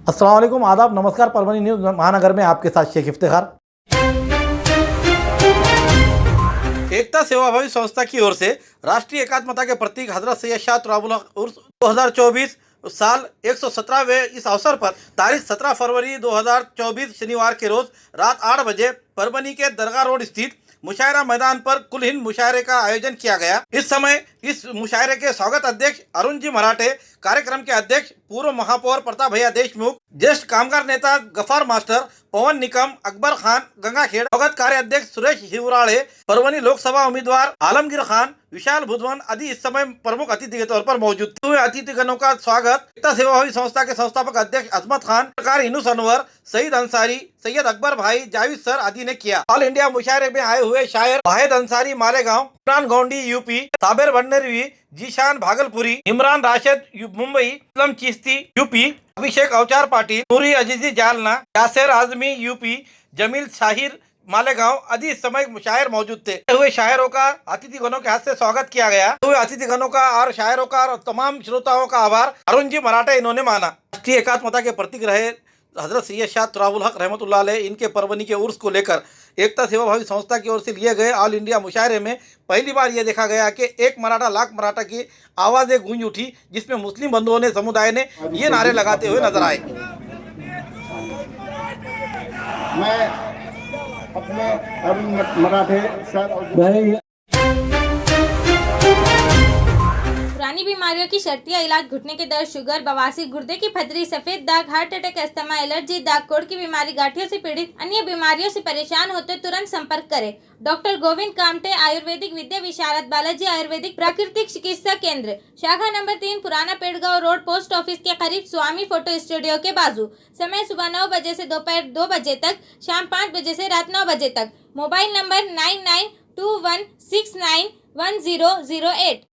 अस्सलाम वालेकुम, आदाब, नमस्कार। परभणी न्यूज़ महानगर में आपके साथ शेख इफ्तिखार। एकता सेवाभावी संस्था की ओर से राष्ट्रीय एकात्मता के प्रतीक हजरत सैयद शाह तुराबुल हक उर्स 2024 साल 117वें इस अवसर पर तारीख 17 फरवरी 2024 शनिवार के रोज रात 8 बजे परभणी के दरगाह रोड स्थित मुशायरा मैदान पर कुल हिंद मुशायरे का आयोजन किया गया। इस समय इस मुशायरे के स्वागत अध्यक्ष अरुण जी मराठे, कार्यक्रम के अध्यक्ष पूर्व महापौर प्रताप भैया देशमुख, ज्येष्ठ कामगार नेता गफार मास्टर, पवन निकम, अकबर खान गंगाखेड़, स्वागत कार्य अध्यक्ष सुरेश हिवराळे, परभणी लोकसभा उम्मीदवार आलमगीर खान, विशाल भुजवन आदि इस समय प्रमुख अतिथि के तौर पर मौजूद थे। अतिथिगणों का स्वागत एकता सेवाभावी संस्था के संस्थापक अध्यक्ष अजमत खान, पत्रकार इनूस अनवर, सईद अंसारी, सैयद अकबर भाई, जावेद सर आदि ने किया। ऑल इंडिया मुशायरे में आए हुए शायर वाहिद अंसारी मालेगांव, इमरान गौंडी यूपी, साबिर भंडेरवी, जीशान भागलपुरी, इमरान राशिद मुंबई, इस्लाम चिश्ती यूपी, अभिषेक अवचार पाटिल, नूरी अजीजी जालना, यासिर आजमी यूपी, जमील शाहिर मालेगांव आदि इस समय शायर मौजूद थे। हुए शायरों का अतिथिगणों के हाथ से स्वागत किया गया। हुए अतिथिगणों का और शायरों का और तमाम श्रोताओं का आभार अरुण जी मराठे इन्होंने माना। राष्ट्रीय एकात्मता के प्रतीक रहे हजरत सैयद शाह तुराबुल हक रहमतुल्लाह अलैह, इनके परभणी के उर्स को लेकर एकता सेवाभावी संस्था की ओर से लिए गए ऑल इंडिया मुशायरे में पहली बार यह देखा गया कि एक मराठा लाख मराठा की आवाज़ें गूंज उठी, जिसमें मुस्लिम बंधुओं ने, समुदाय ने ये नारे लगाते हुए नजर आए। मैं अपने अरुण मराठे सर पुरानी बीमारियों की शर्तिया इलाज, घुटने के दर्द, शुगर, बवासीर, गुर्दे की पथरी, सफेद दाग, हार्ट अटैक, अस्थमा, एलर्जी, दाग कोड़ की बीमारी, गांठियों से पीड़ित, अन्य बीमारियों से परेशान होते तुरंत संपर्क करें। डॉक्टर गोविंद कामटे, आयुर्वेदिक विद्या विशारद, बालाजी आयुर्वेदिक प्राकृतिक चिकित्सा केंद्र, शाखा नंबर 3, पुराना पेड़गांव रोड, पोस्ट ऑफिस के करीब, स्वामी फोटो स्टूडियो के बाजू। समय सुबह 9 बजे से दोपहर 2 बजे तक, शाम 5 बजे से रात 9 बजे तक। Mobile number 9921691008।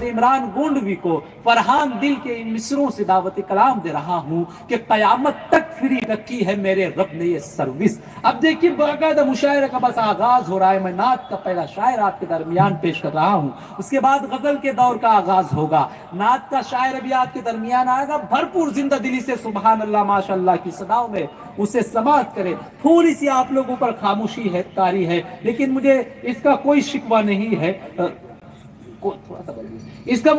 इमरान गोंडवी को फरहान दिल के इन मिसरों से दावत कलाम दे रहा हूँ कि कयामत तक फ्री रखी है मेरे रब ने ये सर्विस। अब देखिए बाकायदा मुशायरे का बस आगाज हो रहा है। मैं नात का पहला शायर आपके दरमियान पेश कर रहा हूँ, उसके बाद गजल के दौर का आगाज होगा। नात का शायर भी आपके दरमियान आएगा। भरपूर जिंदा दिली से सुबहान अल्लाह माशाअल्लाह की सदाओं में उसे समाअत करे। थोड़ी सी आप लोगों पर खामोशी है, तारी है, लेकिन मुझे इसका कोई शिकवा नहीं है। थोड़ा सा इसका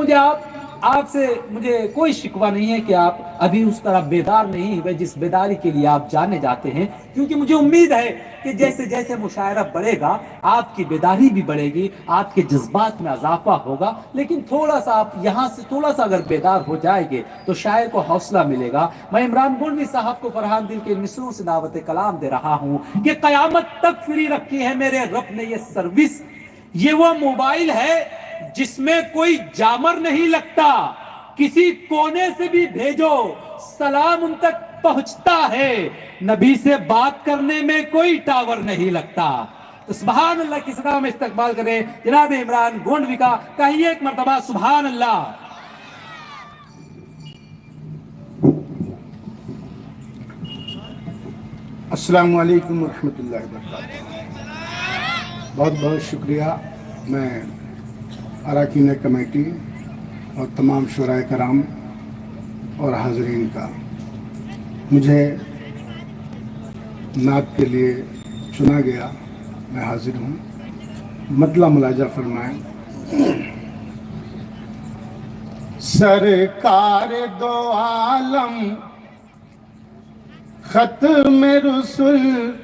आपसे मुझे कोई शिकवा नहीं है कि आप अभी उस तरह बेदार नहीं हुए जिस बेदारी के लिए आप जाने जाते हैं, क्योंकि मुझे उम्मीद है कि जैसे जैसे मुशायरा बढ़ेगा आपकी बेदारी भी बढ़ेगी, आपके जज्बात में इजाफा होगा। लेकिन थोड़ा सा आप यहाँ से थोड़ा सा अगर बेदार हो जाएंगे तो शायर को हौसला मिलेगा। मैं इमरान गोंडवी साहब को फरहान दिल के मिसरों से दावत कलाम दे रहा हूँ कि कयामत तक फ्री रखी है मेरे रब ने ये सर्विस। ये वो मोबाइल है जिसमें कोई जामर नहीं लगता, किसी कोने से भी भेजो सलाम उन तक पहुंचता है, नबी से बात करने में कोई टावर नहीं लगता। तो सुभान अल्लाह की सदा में इस्तकबाल करें जनाब इमरान गोंडवी का। कहिए एक मर्तबा सुभान अल्लाह। अस्सलाम वालेकुम रहमतुल्लाहि व बरकातहू। बहुत बहुत शुक्रिया मैं अरकान कमेटी और तमाम शुराए कराम और हाज़रीन का, मुझे नात के लिए चुना गया। मैं हाजिर हूँ। मतला मुलाजा फरमाएं। सरकार दो आलम खत्म रुसूल,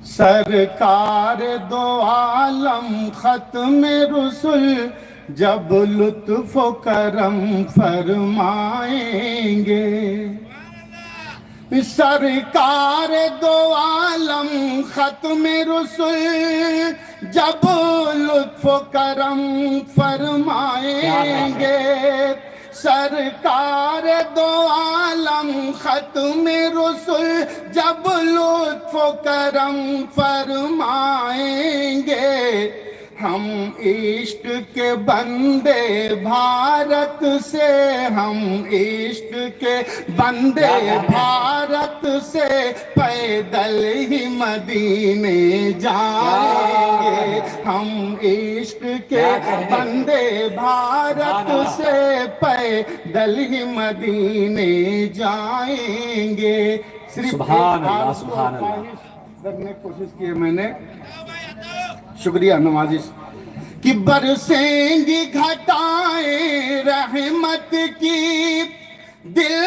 सरकार दो आलम खत्म रुसूल, जब लुत्फ करम फरमाएंगे। सरकार दो आलम खत्म रुसूल, जब लुत्फ करम फरमाएंगे। सरकार दो आलम खत्म रुसूल, जब लुत्फ करम फरमाएंगे। हम इश्क के बंदे भारत से, हम इश्क के बंदे भारत से पैदल ही मदीने जाएंगे। हम इश्क इश्क के बंदे भारत से पैदल ही मदीने जाएंगे। सिर्फ सुभान अल्लाह, सुभान अल्लाह। करने की कोशिश की है मैंने, शुक्रिया नवाजिश। कि बरसेंगी घटाएं रहमत की, दिल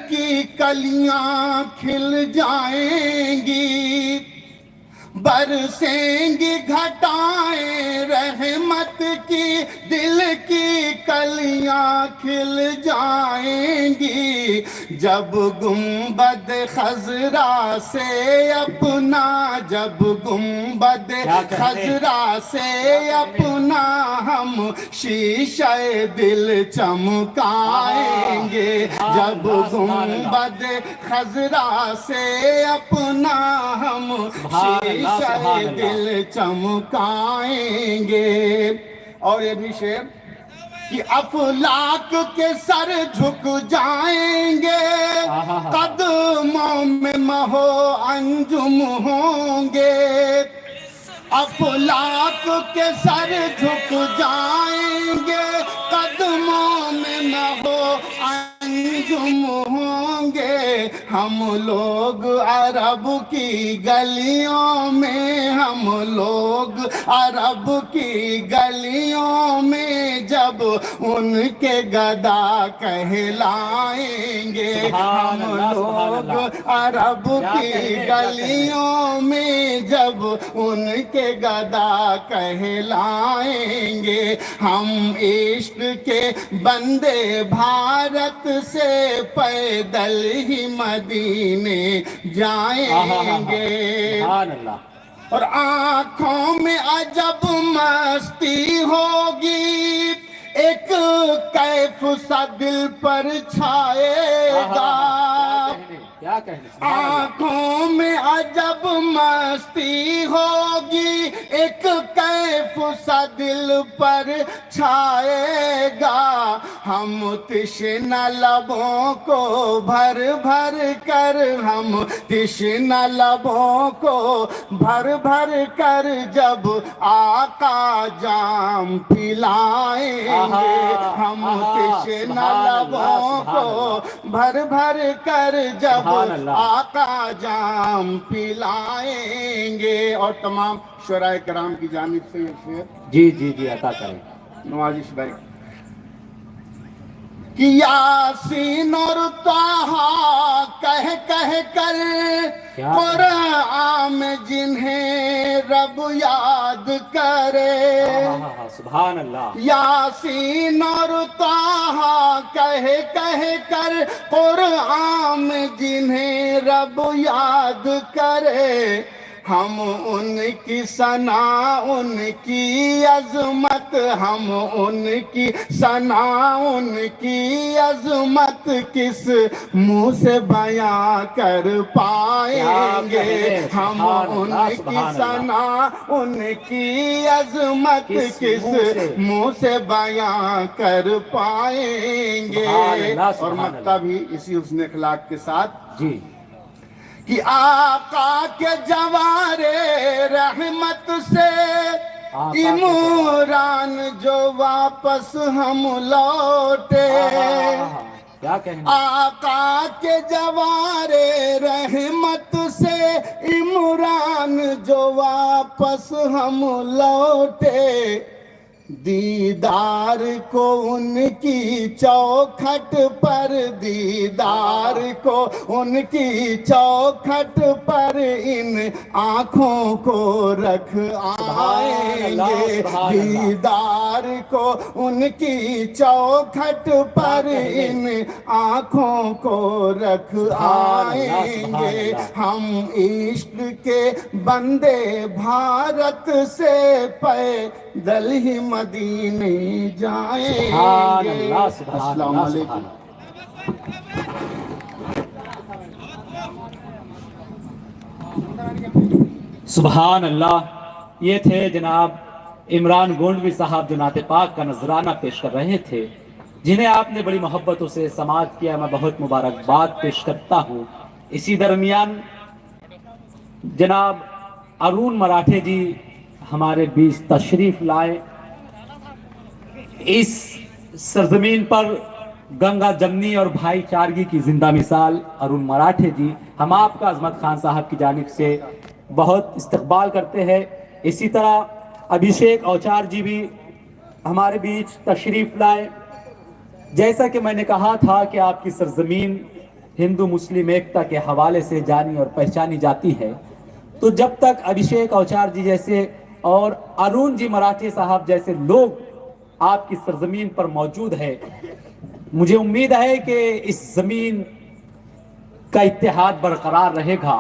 की कलियां खिल जाएंगी। बरसेंगी घटाएं रहमत की, दिल की कलियां खिल जाएंगी। जब गुंबद खजरा से अपना, जब गुंबद खजरा से अपना हम शीशे दिल चमकाएंगे। जब गुंबद खजरा से अपना हम शीशे दिल चमकाएंगे। और ये भी शेर कि अफलाक के सर झुक जाएंगे, कदमों में महो अंजुम होंगे। अफलाक के सर झुक जाएंगे, कदमों में महो अंजुम होंगे। हम लोग अरब की गलियों में, हम लोग अरब की गलियों में जब उनके गदा कहलाएंगे। हम लोग अरब की गलियों में जब उनके गदा कहलाएंगे। हम इश्क के बंदे भारत से पैदल ही मदीने जाएंगे। और आंखों में अजब मस्ती होगी, एक कैफ सा दिल पर छाएगा। क्या कहने, आंखों में अजब मस्ती होगी, एक कैफ सा दिल पर छाएगा। हम तिश्ना लबों को भर भर कर, हम तिश्ना लबों को भर भर कर जब आका जाम पिलाएंगे। हम तिश्ना लबों को भर भर कर जब आका जाम पिलाएंगे। और तमाम शुराए कराम की जानिब से ये शेर जी जी जी अता करें नवाजिश भाई। कि यासीन और ताहा कह कह कर कुरान में जिन्हें रब याद करे। सुभान अल्लाह। यासीन और ताहा कह कह कर कुरान में जिन्हें रब याद करे। हम उनकी सना, उनकी अजमत, हम उनकी सना, उनकी अजमत किस मुंह से बयां कर पाएंगे। हम उनकी सना, उनकी अजमत किस मुंह से बयां कर पाएंगे। और मक्ता भी इसी हुस्न अखलाक के साथ जी। कि आका के जवारे रहमत से इमरान जो वापस हम लौटे। क्या कहने, आका के जवारे रहमत से इमरान जो वापस हम लौटे। दीदार को उनकी चौखट पर, दीदार को उनकी चौखट पर इन आँखों को रख आएंगे। दीदार को उनकी चौखट पर इन आँखों को रख आएंगे। हम इश्क के बंदे भारत से पैदल ही मदीने जाएंगे। अस्सलाम वालेकुम। सुभान अल्लाह। ये थे जनाब इमरान गोंडवी साहब जो नाते पाक का नजराना पेश कर रहे थे, जिन्हें आपने बड़ी मोहब्बतों से समाअत किया। मैं बहुत मुबारकबाद पेश करता हूँ। इसी दरमियान जनाब अरुण मराठे जी हमारे बीच तशरीफ लाए इस सरजमीन पर गंगा जमनी और भाईचारगी की जिंदा मिसाल अरुण मराठे जी, हम आपका अजमत खान साहब की जानिब से बहुत इस्तकबाल करते हैं। इसी तरह अभिषेक औचार जी भी हमारे बीच तशरीफ लाए। जैसा कि मैंने कहा था कि आपकी सरजमीन हिंदू मुस्लिम एकता के हवाले से जानी और पहचानी जाती है, तो जब तक अभिषेक औचार जी जैसे और अरुण जी मराठे साहब जैसे लोग आपकी सरजमीन पर मौजूद है, मुझे उम्मीद है कि इस जमीन का इत्तेहाद बरकरार रहेगा।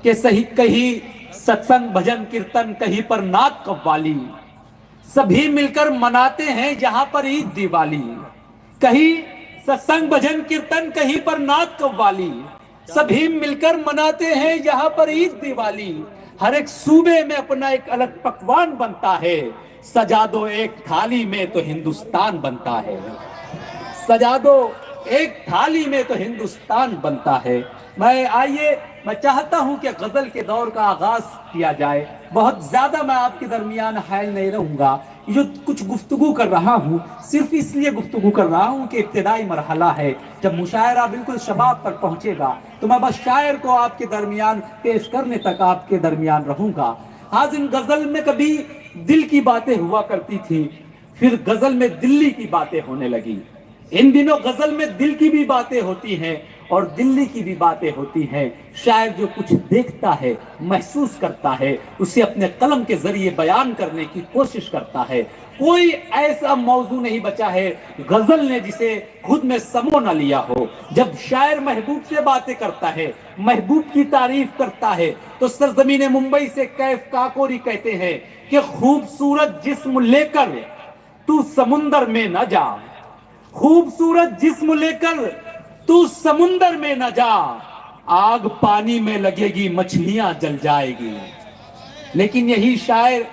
कि सही कहीं सत्संग भजन कीर्तन, कहीं पर नात कव्वाली, सभी मिलकर मनाते हैं जहां पर ईद दिवाली। कहीं सत्संग भजन कीर्तन, कहीं पर नात कव्वाली, सभी मिलकर मनाते हैं जहां पर ईद दिवाली। हर एक सूबे में अपना एक अलग पकवान बनता है, सजा दो एक थाली में तो हिंदुस्तान बनता है। सजा दो एक थाली में तो हिंदुस्तान बनता है। मैं चाहता हूं कि गजल के दौर का आगाज किया जाए। बहुत ज्यादा मैं आपके दरमियान हायल नहीं रहूंगा। जो कुछ गुफ्तगू कर रहा हूं सिर्फ इसलिए गुफ्तगू कर रहा हूं कि इब्तिदाई मरहला है। जब मुशायरा बिल्कुल शबाब तक पहुंचेगा तो मैं बस शायर को आपके दरमियान पेश करने तक आपके दरमियान रहूंगा। आज इन गजल में कभी दिल की बातें हुआ करती थी, फिर गजल में दिल्ली की बातें होने लगी। इन दिनों गजल में दिल की भी बातें होती हैं और दिल्ली की भी बातें होती हैं। शायर जो कुछ देखता है, महसूस करता है, उसे अपने कलम के जरिए बयान करने की कोशिश करता है। कोई ऐसा मौजू नहीं बचा है गजल ने जिसे खुद में समो न लिया हो। जब शायर महबूब से बातें करता है, महबूब की तारीफ करता है, तो सरजमीन मुंबई से कैफ काकोरी कहते हैं कि खूबसूरत जिस्म लेकर तू समुंदर में न जा, खूबसूरत जिस्म लेकर तू समुंदर में न जा, आग पानी में लगेगी मछलियां जल जाएगी। लेकिन यही शायर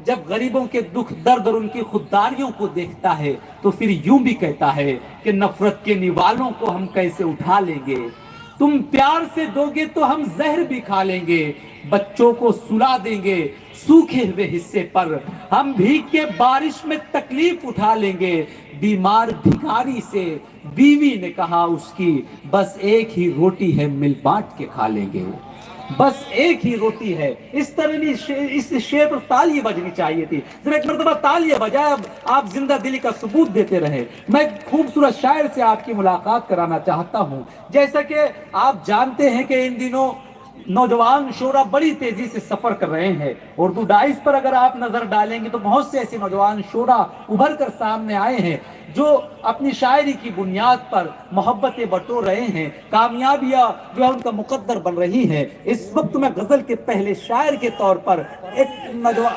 जब गरीबों के दुख दर्द और उनकी खुददारियों को देखता है तो फिर यूं भी कहता है कि नफरत के निवालों को हम कैसे उठा लेंगे, तुम प्यार से दोगे तो हम जहर भी खा लेंगे, बच्चों को सुला देंगे सूखे हुए हिस्से पर, हम भीग के बारिश में तकलीफ उठा लेंगे। बीमार भिखारी से बीवी ने कहा उसकी, बस एक ही रोटी है मिल बांट के खा लेंगे, बस एक ही रोटी है। इस तरह इस शेर पर तालियां बजनी चाहिए थी। जरा एक मरतबा तालियां बजाए, अब आप जिंदा दिली का सबूत देते रहे। मैं खूबसूरत शायर से आपकी मुलाकात कराना चाहता हूं। जैसा कि आप जानते हैं कि इन दिनों नौजवान शोरा बड़ी तेजी से सफर कर रहे हैं। उर्दू डाइस पर अगर आप नजर डालेंगे तो बहुत से ऐसे नौजवान शोरा उभर कर सामने आए हैं जो अपनी शायरी की बुनियाद पर मोहब्बतें बटोर रहे हैं, कामयाबियां जो है उनका मुकद्दर बन रही है। इस वक्त मैं गजल के पहले शायर के तौर पर एक नौजवान,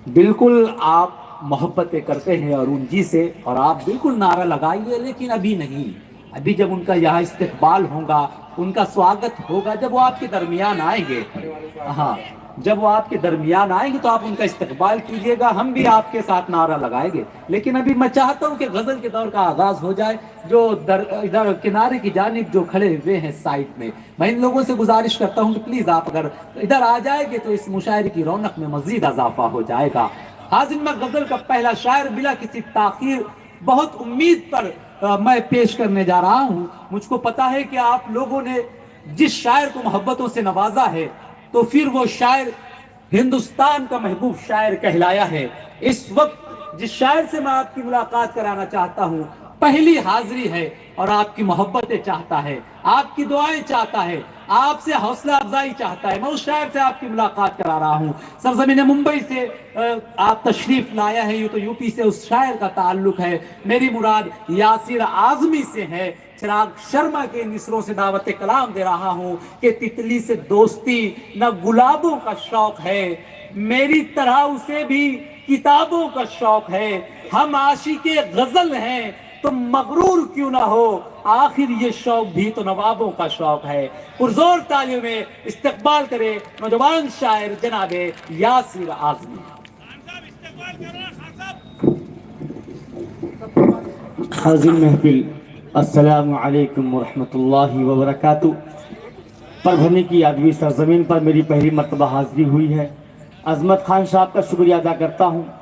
बिल्कुल आप मोहब्बतें करते हैं अरुण जी से और आप बिल्कुल नारा लगाइए, लेकिन अभी नहीं। अभी जब उनका यहाँ इस्तकबाल होगा, उनका स्वागत होगा, जब वो आपके दरमियान आएंगे, हाँ जब वो आपके दरमियान आएंगे तो आप उनका इस्तकबाल कीजिएगा, हम भी आपके साथ नारा लगाएंगे। लेकिन अभी मैं चाहता हूँ कि गजल के दौर का आगाज हो जाए। जो इधर किनारे की जानिब जो खड़े हुए हैं साइड में, मैं इन लोगों से गुजारिश करता हूँ कि प्लीज आप अगर इधर आ जाएंगे तो इस मुशायरे की रौनक में मजीद इजाफा हो जाएगा। हाजिर मैं गजल का पहला शायर बिला किसी ताखीर बहुत उम्मीद पर मैं पेश करने जा रहा हूं। मुझको पता है कि आप लोगों ने जिस शायर को मोहब्बतों से नवाजा है तो फिर वो शायर हिंदुस्तान का महबूब शायर कहलाया है। इस वक्त जिस शायर से मैं आपकी मुलाकात कराना चाहता हूं, पहली हाजिरी है और आपकी मोहब्बतें चाहता है, आपकी दुआएं चाहता है, आपसे हौसला अफजाई चाहता है। मैं उस शायर से आपकी मुलाकात करा रहा हूँ। सरजमीन मुंबई से आप तशरीफ लाया है, यूं तो यूपी से उस शायर का ताल्लुक है। मेरी मुराद यासिर आजमी से है। चिराग शर्मा के निसरों से दावत कलाम दे रहा हूँ कि तितली से दोस्ती न गुलाबों का शौक है, मेरी तरह उसे भी किताबों का शौक है। हम आशिके गजल हैं तो मगरूर क्यों ना हो, आखिर ये शौक भी तो नवाबों का शौक है। पुरजोर तालियों में इस्तकबाल करे नौजवान शायर जनाबे यासिर आजमी। हाजिर महफिल, अस्सलामु अलैकुम वरहमतुल्लाहि वबरकातुह। परभनी की यादवी सरजमीन पर मेरी पहली मर्तबा हाजिरी हुई है। अजमत खान साहब का शुक्रिया अदा करता हूँ।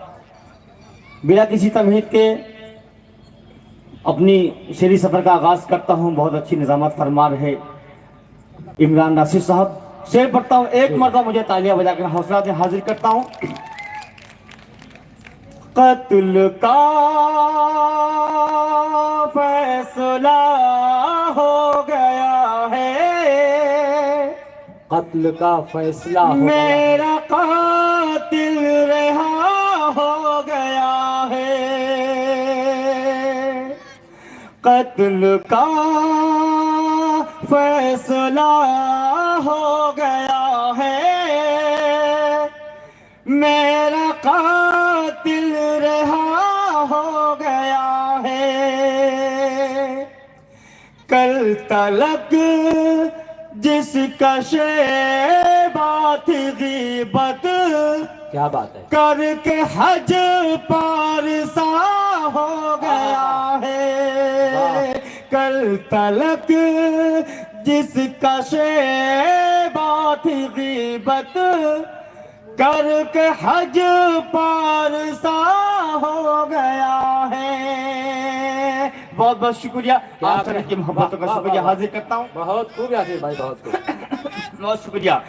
बिना किसी तमहीद के अपनी शेरी सफ़र का आगाज़ करता हूँ। बहुत अच्छी निज़ामत फरमा रहे इमरान नासिर साहब। शेर पढ़ता हूँ, एक मरतबा मुझे तालियां बजा कर हौसला दे। हाजिर करता हूँ। कत्ल का फैसला हो गया है, कत्ल का फैसला हो गया। मेरा कातिल रहा हो गया है। कत्ल का फैसला हो गया है, मेरा कातिल रहा हो गया है। कल तलक जिसका शेबा थी गीबत, क्या बात है, करके हज पारसा हो गया है। कल तलक जिसका शेबा थी गीबत, करके हज पारसा हो गया है। बहुत बहुत शुक्रिया, आप सभी की मोहब्बतों का शुक्रिया हाजिर करता हूँ। बहुत खूब यासिर भाई, बहुत खूब। बहुत शुक्रिया।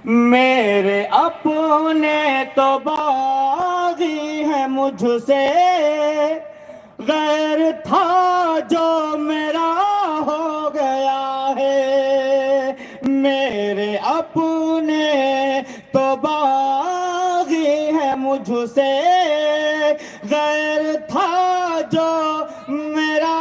मेरे अपने तो बागी है मुझसे, गैर था जो मेरा हो गया है। मेरे अपने तो बागी है मुझसे, गैर था जो मेरा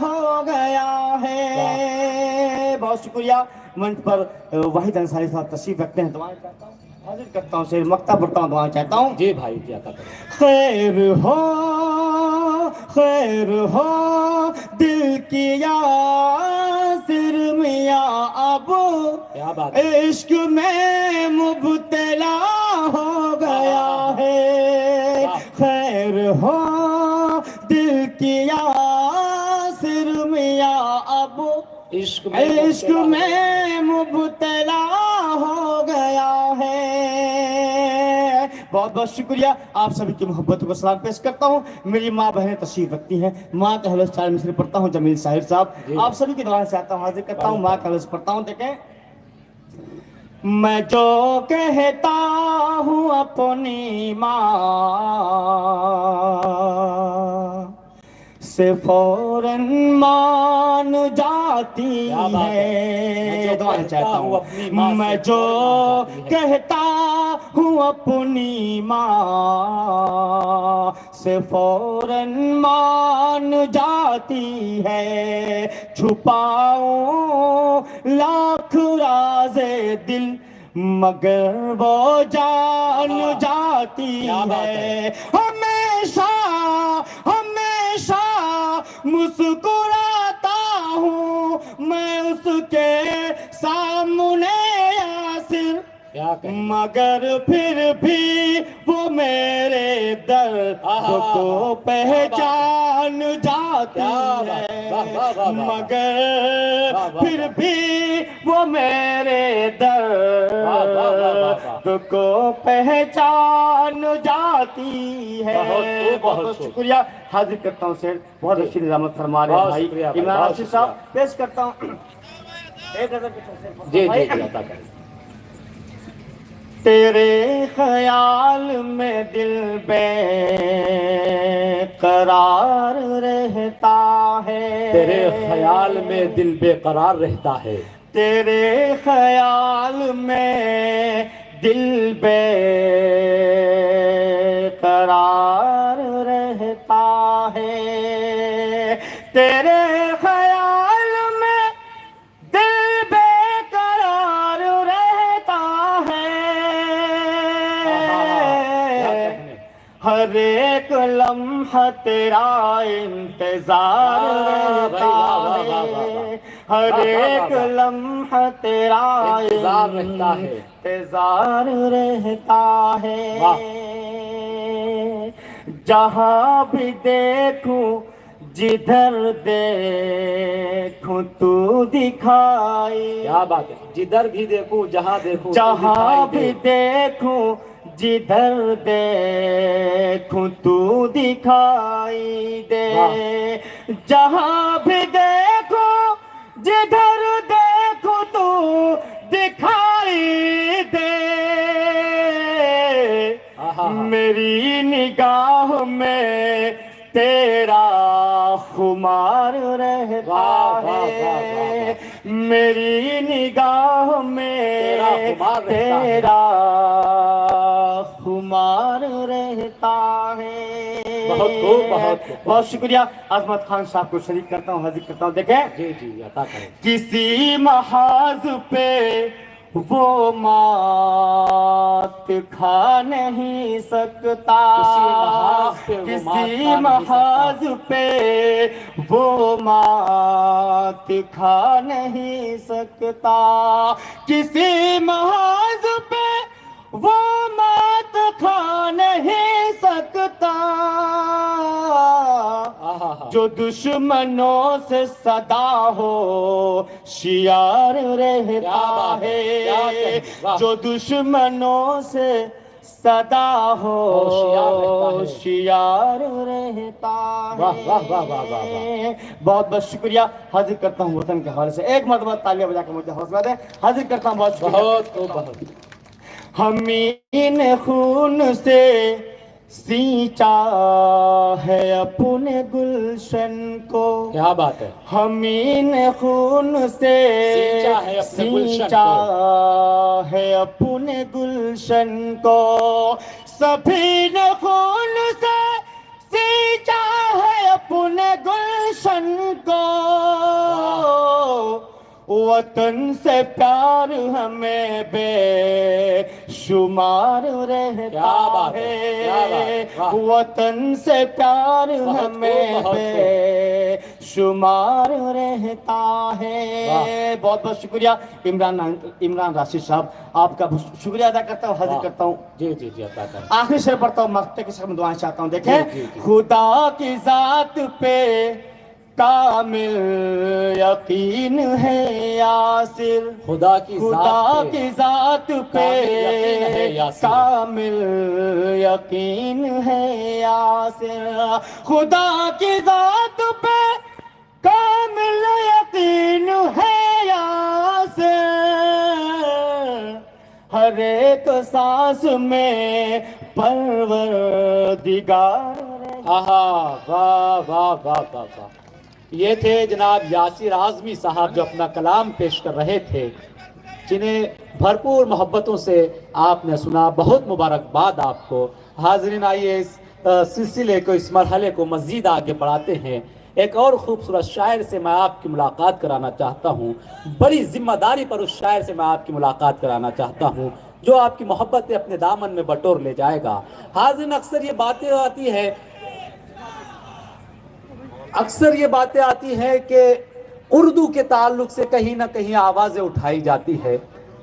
हो गया है। बहुत शुक्रिया। मंच पर वाहिद अंसारी साहब तशरीफ रखते हैं। दुआएं चाहता हूँ, हाजिर करता हूँ, शेर मक्ता पढ़ता हूँ, दुआएं चाहता हूँ। जी भाई, क्या करें। खैर हो दिल की यासिर मियाँ, अब क्या बात है, इश्क में मुब्तला हो गया है। खैर हो दिल की यासिर मियाँ, अब इश्क में मुब्तला हो गया है। बहुत बहुत शुक्रिया। आप सभी की मोहब्बतों को सलाम पेश करता हूँ। मेरी माँ बहनें तशरीफ रखती हैं। माँ का हलस चार मिसरे पढ़ता हूँ, जमील साहिर साहब। आप सभी की दुआएं चाहता हूँ, हाजिर करता हूँ। माँ का हलस पढ़ता हूँ। देखें, मैं जो कहता हूँ अपनी माँ से फौरन मान जाती है। दुआएं चाहता हूँ। मैं जो कहता हूँ अपनी माँ से फौरन मान जाती है। छुपाऊं लाख राज़े दिल, मगर वो जान जाती है। हमेशा हमेशा मुस्कुराता हूँ मैं उसके सामने यासिर, मगर फिर भी वो मेरे दर्द को पहचान जाती है। मगर फिर भी वो मेरे दर्द को पहचान जाती है। बहुत शुक्रिया। हाजिर करता हूँ शेर। बहुत अच्छी निजामत फरमा रहे भाई इमरान नासिर साहब। पेश करता हूँ एक जी जी अता करें। तेरे ख्याल में दिल बेकरार रहता है। तेरे ख्याल में दिल बेकरार रहता है। तेरे ख्याल में दिल बेकरार रहता है। तेरे ख्याल में दिल बेकरार रहता है। हर एक लम्हा तेरा इंतजार रहता है। हर एक लम्हा तेरा इंतजार रहता है। जहाँ भी देखूं जिधर देखूं तू दिखाई। क्या बात है। जिधर भी देखूं, जहाँ देखूं, जहाँ भी देखूं जिधर देखूं तू दिखाई दे, जहां भी देखो जिधर देखो तू दिखाई दे, मेरी निगाह में तेरा खुमार रहता है, मेरी निगाह में तेरा खुमार रहता है। बहुत खूब, बहुत खूब। बहुत शुक्रिया। अजमत खान साहब को शरीक करता हूँ, हाजिर करता हूँ। देखें, जी जी, अता करें। किसी महाज पे वो मात खा नहीं सकता, किसी महाज पे वो मात खा नहीं सकता, किसी महाज पे वो मात खा नहीं सकता, जो दुश्मनों से सदा हो शियार रहता है, जो दुश्मनों से सदा हो शियार रहता है। बहुत बहुत शुक्रिया। हाजिर करता हूँ वतन के हवाले से एक मरतबा तालियां बजा कर मुझे हौसला दे। हाजिर करता हूँ। बहुत शुक्रिया। बहुत हमीन खून से सींचा है अपने गुलशन को, क्या बात है। हमीन खून से सींचा है अपने गुलशन को, सभी ने खून से सींचा है अपने गुलशन को, वतन से प्यार हमें बेशुमार रहता है, वतन से प्यार हमें बेशुमार रहता है। बहुत बहुत शुक्रिया इमरान राशिद साहब, आपका शुक्रिया अदा करता हूँ, हाजिर करता हूँ। जी जी जी, अता करें। आखिरी शेर पढ़ता हूँ, मख्ते के साथ दुआएं चाहता हूँ। देखें, खुदा की जात पे कामिल यकीन है यासिर, खुदा की जात पे कामिल यकीन है यासिर, खुदा की जात पे कामिल यकीन है यासिर, हर एक सांस में परवरदिगार। आहा, वाह वाह वाह वाह वाह। ये थे जनाब यासिर आज़मी साहब जो अपना कलाम पेश कर रहे थे, जिन्हें भरपूर मोहब्बतों से आपने सुना। बहुत मुबारकबाद आपको। हाज़रीन, आइए इस सिलसिले को, इस मरहले को मज़ीद आगे बढ़ाते हैं। एक और ख़ूबसूरत शायर से मैं आपकी मुलाकात कराना चाहता हूँ। बड़ी जिम्मेदारी पर उस शायर से मैं आपकी मुलाकात कराना चाहता हूँ जो आपकी मोहब्बतें अपने दामन में बटोर ले जाएगा। हाज़रीन, अक्सर ये बातें आती हैं कि उर्दू के ताल्लुक से कहीं ना कहीं आवाज़ें उठाई जाती है।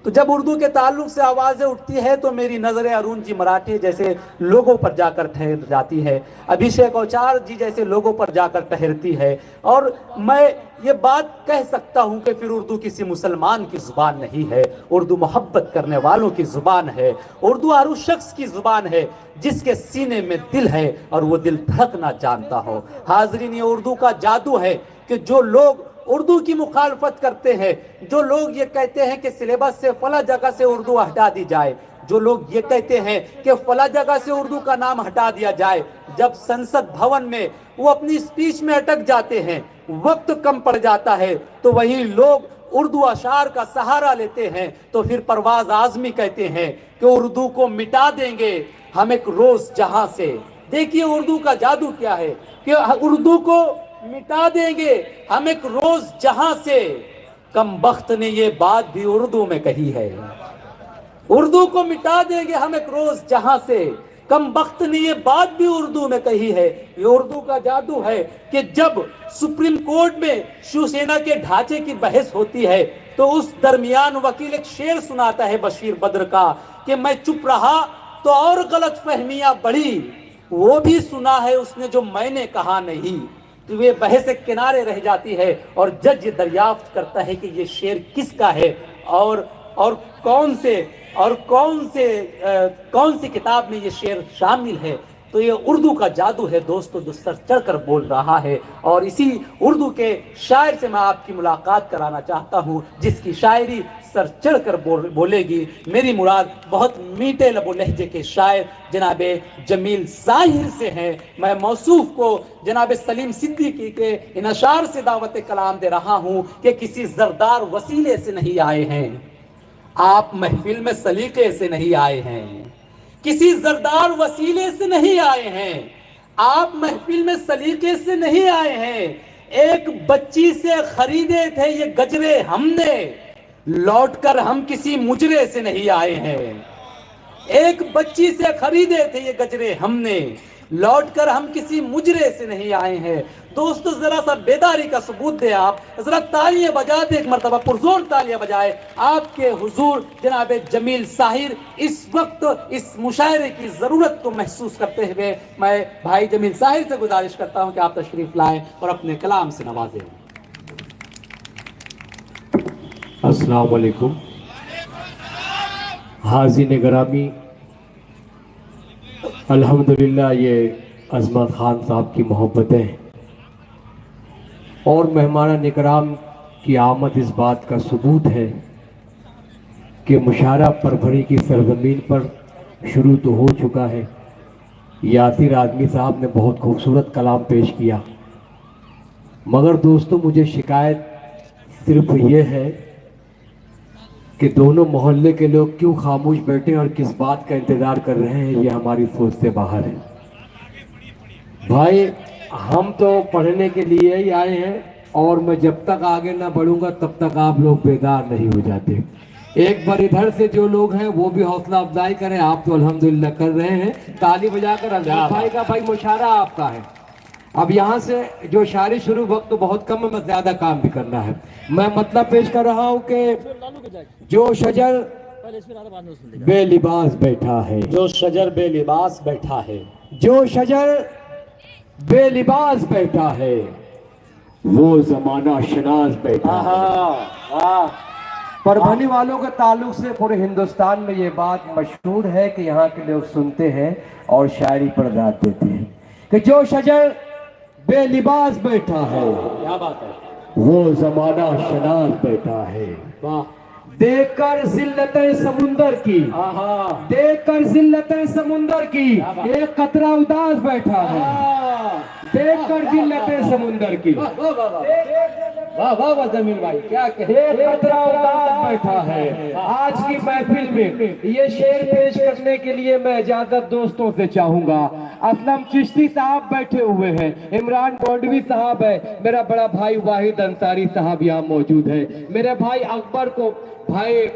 तो जब उर्दू के ताल्लुक से आवाज़ें उठती है तो मेरी नज़रें अरुण जी मराठे जैसे लोगों पर जाकर ठहर जाती है, अभिषेक औचार जी जैसे लोगों पर जाकर ठहरती है। और मैं ये बात कह सकता हूँ कि फिर उर्दू किसी मुसलमान की ज़ुबान नहीं है, उर्दू मोहब्बत करने वालों की ज़ुबान है। उर्दू हर उस शख्स की ज़ुबान है जिसके सीने में दिल है और वो दिल धड़कना जानता हो। हाज़रीन, ये उर्दू का जादू है कि जो लोग उर्दू की मुखालफत करते हैं, जो लोग ये कहते हैं कि सिलेबस से फला जगह से उर्दू हटा दी जाए, जो लोग ये कहते हैं कि फला जगह से उर्दू का नाम हटा दिया जाए, जब संसद भवन में वो अपनी स्पीच में अटक जाते हैं, वक्त कम पड़ जाता है, तो वही लोग उर्दू अशार का सहारा लेते हैं। तो फिर परवाज़ आज़मी कहते हैं कि उर्दू को मिटा देंगे हम एक रोज़ जहां से। देखिए उर्दू का जादू क्या है कि उर्दू को मिटा देंगे हम एक रोज जहां से। कम बख्त ने ये बात भी उर्दू में कही है, उर्दू को मिटा देंगे हम एक रोज जहां से। कम बख्त ने ये बात भी उर्दू में कही है। ये उर्दू का जादू है कि जब सुप्रीम कोर्ट में शिवसेना के ढांचे की बहस होती है तो उस दरमियान वकील एक शेर सुनाता है बशीर बद्र का कि मैं चुप रहा तो और गलत फहमियां बढ़ी, वो भी सुना है उसने जो मैंने कहा नहीं। तो वे बहस एक किनारे रह जाती है और जज दरियाफ्त करता है कि ये शेर किसका है और कौन से और कौन सी किताब में ये शेर शामिल है, तो ये उर्दू का जादू है दोस्तों, जो सर चढ़ कर बोल रहा है। और इसी उर्दू के शायर से मैं आपकी मुलाकात कराना चाहता हूँ, जिसकी शायरी सर चढ़ कर बोलेगी। मेरी मुराद बहुत मीठे लबो लहजे के शायर जनाब जमील साहिर से हैं। मैं मौसूफ को जनाब सलीम सिद्दीकी के इन अशार से दावत कलाम दे रहा हूँ कि किसी जरदार वसीले से नहीं आए हैं, आप महफिल में सलीके से नहीं आए हैं, किसी जरदार वसीले से नहीं आए हैं, आप महफिल में सलीके से नहीं आए हैं। एक बच्ची से खरीदे थे ये गजरे हमने, लौटकर हम किसी मुजरे से नहीं आए हैं। एक बच्ची से खरीदे थे ये गजरे हमने, लौटकर हम किसी मुजरे से नहीं आए हैं। दोस्तों जरा सा बेदारी का सबूत दे, आप जरा तालियां बजा दे, एक मरतबा पुरजोर तालियां बजाए आपके हुजूर जनाब जमील साहिर इस वक्त इस मुशायरे की जरूरत को महसूस करते हुए मैं भाई जमील साहिर से गुजारिश करता हूं कि आप तशरीफ लाएं और अपने कलाम से नवाजें। अस्सलाम वालेकुम। हाज़िन गिरामी, अल्हम्दुलिल्लाह ये अज़मत ख़ान साहब की मोहब्बतें और मेहमान इकराम की आमद इस बात का सबूत है कि मुशायरा परभणी की सरजमीन पर शुरू तो हो चुका है। यासिर आदमी साहब ने बहुत खूबसूरत कलाम पेश किया, मगर दोस्तों मुझे शिकायत सिर्फ ये है कि दोनों मोहल्ले के लोग क्यों खामोश बैठे और किस बात का इंतज़ार कर रहे हैं, ये हमारी सोच से बाहर है। भाई हम तो पढ़ने के लिए ही आए हैं और मैं जब तक आगे ना बढ़ूंगा तब तक आप लोग बेदार नहीं हो जाते। एक बार इधर से जो लोग हैं वो भी हौसला अफजाई करें, आप तो अल्हम्दुलिल्लाह कर रहे हैं, ताली बजाकर अज़मत भाई का भाई मुशायरा आपका है। अब यहाँ से जो शायरी शुरू वक्त तो बहुत कम है, मैं ज़्यादा काम भी करना है। मैं मतलब पेश कर रहा हूँ कि जो शजर बेलिबास बैठा है, जो शजर बेलिबास बैठा है, जो शजर बेलिबास बैठा है, वो जमाना शनाज बैठा है। परभणी वालों के ताल्लुक से पूरे हिंदुस्तान में ये बात मशहूर है कि यहाँ के लोग सुनते हैं और शायरी पर दाद देते हैं कि जो शजर बेलिबास बैठा है, क्या बात है, वो जमाना शनाज बैठा है। वाह, देखकर जिल्लतें समुंदर की, देखकर जिल्लतें समुंदर की, एक कतरा उदास बैठा है, देखकर जिल्लतें समुंदर की। वाह वाह वाह जमील भाई क्या कहे, एक कतरा उदास बैठा है। आज की महफिल में ये शेर पेश करने के लिए मैं इजाजत दोस्तों से चाहूंगा। असलम चिश्ती साहब बैठे हुए हैं, इमरान गोंडवी साहब है, मेरा बड़ा भाई वाहिद अंसारी साहब यहाँ मौजूद है, मेरे भाई अकबर को, भाई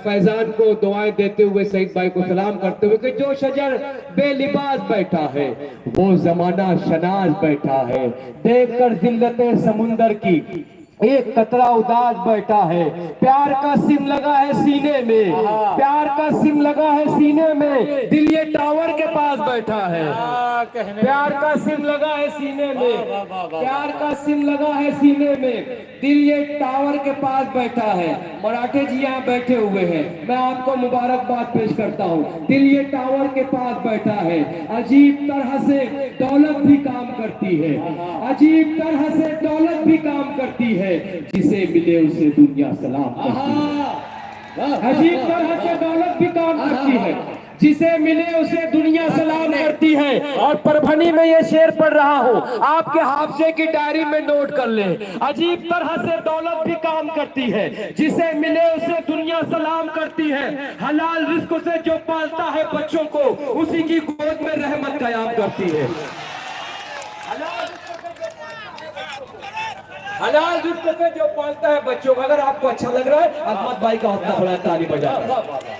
फैजान को दुआएं देते हुए सईद भाई को सलाम करते हुए कि जो शजर बेलिबास बैठा है, वो जमाना शनाज बैठा है, देखकर जिल्लतें समुंदर की, एक कतरा उदास बैठा है। प्यार का सिम लगा है सीने में, प्यार का सिम लगा है सीने में, दिल ये टावर के पास बैठा है। प्यार का सिम लगा है सीने में, प्यार का सिम लगा है सीने में, दिल ये टावर के पास बैठा है। मराठे जी यहाँ बैठे हुए हैं, मैं आपको मुबारकबाद पेश करता हूँ। दिल ये टावर के पास बैठा है, अजीब तरह से दौलत भी काम करती है, अजीब तरह से दौलत भी काम करती है, जिसे मिले उसे दुनिया सलाम करती है। अजीब तरह से दौलत भी काम करती है, जिसे मिले उसे दुनिया सलाम करती है। और परभणी में ये शेर पढ़ रहा हूँ, आपके हाफजे की डायरी में नोट कर ले। अजीब तरह से दौलत भी काम करती है, जिसे मिले उसे दुनिया सलाम करती है। हलाल रिस्क से जो पालता है बच्चों को, उसी की गोद में रहमत कयाम करती है। हलाल रिस्क से जो पालता है बच्चों को, अगर आपको अच्छा लग रहा है अहमद भाई का हौसला थोड़ा ताली बजा।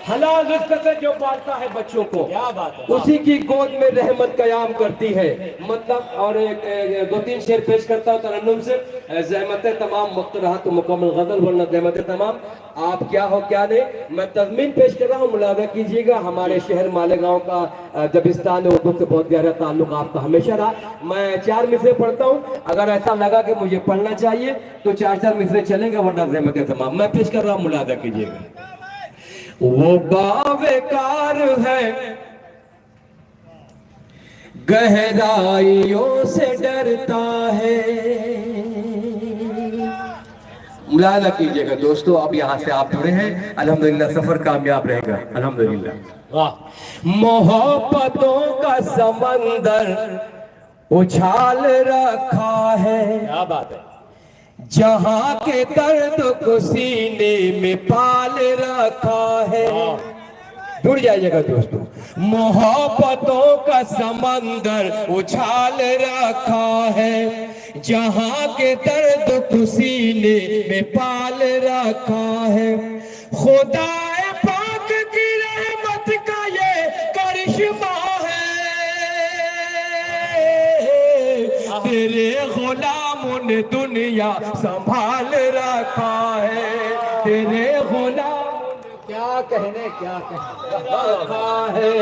हलाल रिस्क से जो पालता है बच्चों को, उसी की गोद में रहमत कयाम करती है। मतलब और दो तीन शेर पेश करता हूँ तरन्नुम से। ज़हमत तमाम मुख्तरात मुकम्मल गजल वरना ज़हमत तमाम, आप क्या हो क्या नहीं। मैं तज़मीन पेश कर रहा हूँ, मुलाज़ा कीजिएगा। हमारे शहर मालेगांव का दबिस्तान उर्दू से बहुत गहरा ताल्लुक आपका हमेशा रहा। मैं 4 मिसरे पढ़ता हूँ, अगर ऐसा लगा कि मुझे पढ़ना चाहिए तो 4-4 मिसरे चलेंगे, वरना ज़हमत तमाम। मैं पेश कर रहा हूँ, मुलाज़ा कीजिएगा। वो बावेकार है, गहराइयों से डरता है। मुलाहिजा कीजिएगा दोस्तों, अब यहाँ से आप जुड़े हैं, अल्हम्दुलिल्लाह सफर कामयाब रहेगा, अल्हम्दुलिल्लाह। वाह। मोहब्बतों का समंदर उछाल रखा है, क्या बात है, जहां के दर्द को सीने में पाल रखा है। जुड़ जाइएगा दोस्तों। मोहब्बतों का समंदर उछाल रखा है, जहां के दर्द को सीने में पाल रखा है। खुदाए पाक की रहमत का ये करिश्मा है, तेरे गुलामों ने दुनिया संभाल रखा है, तेरे गुलाम क्या कहने रखा है।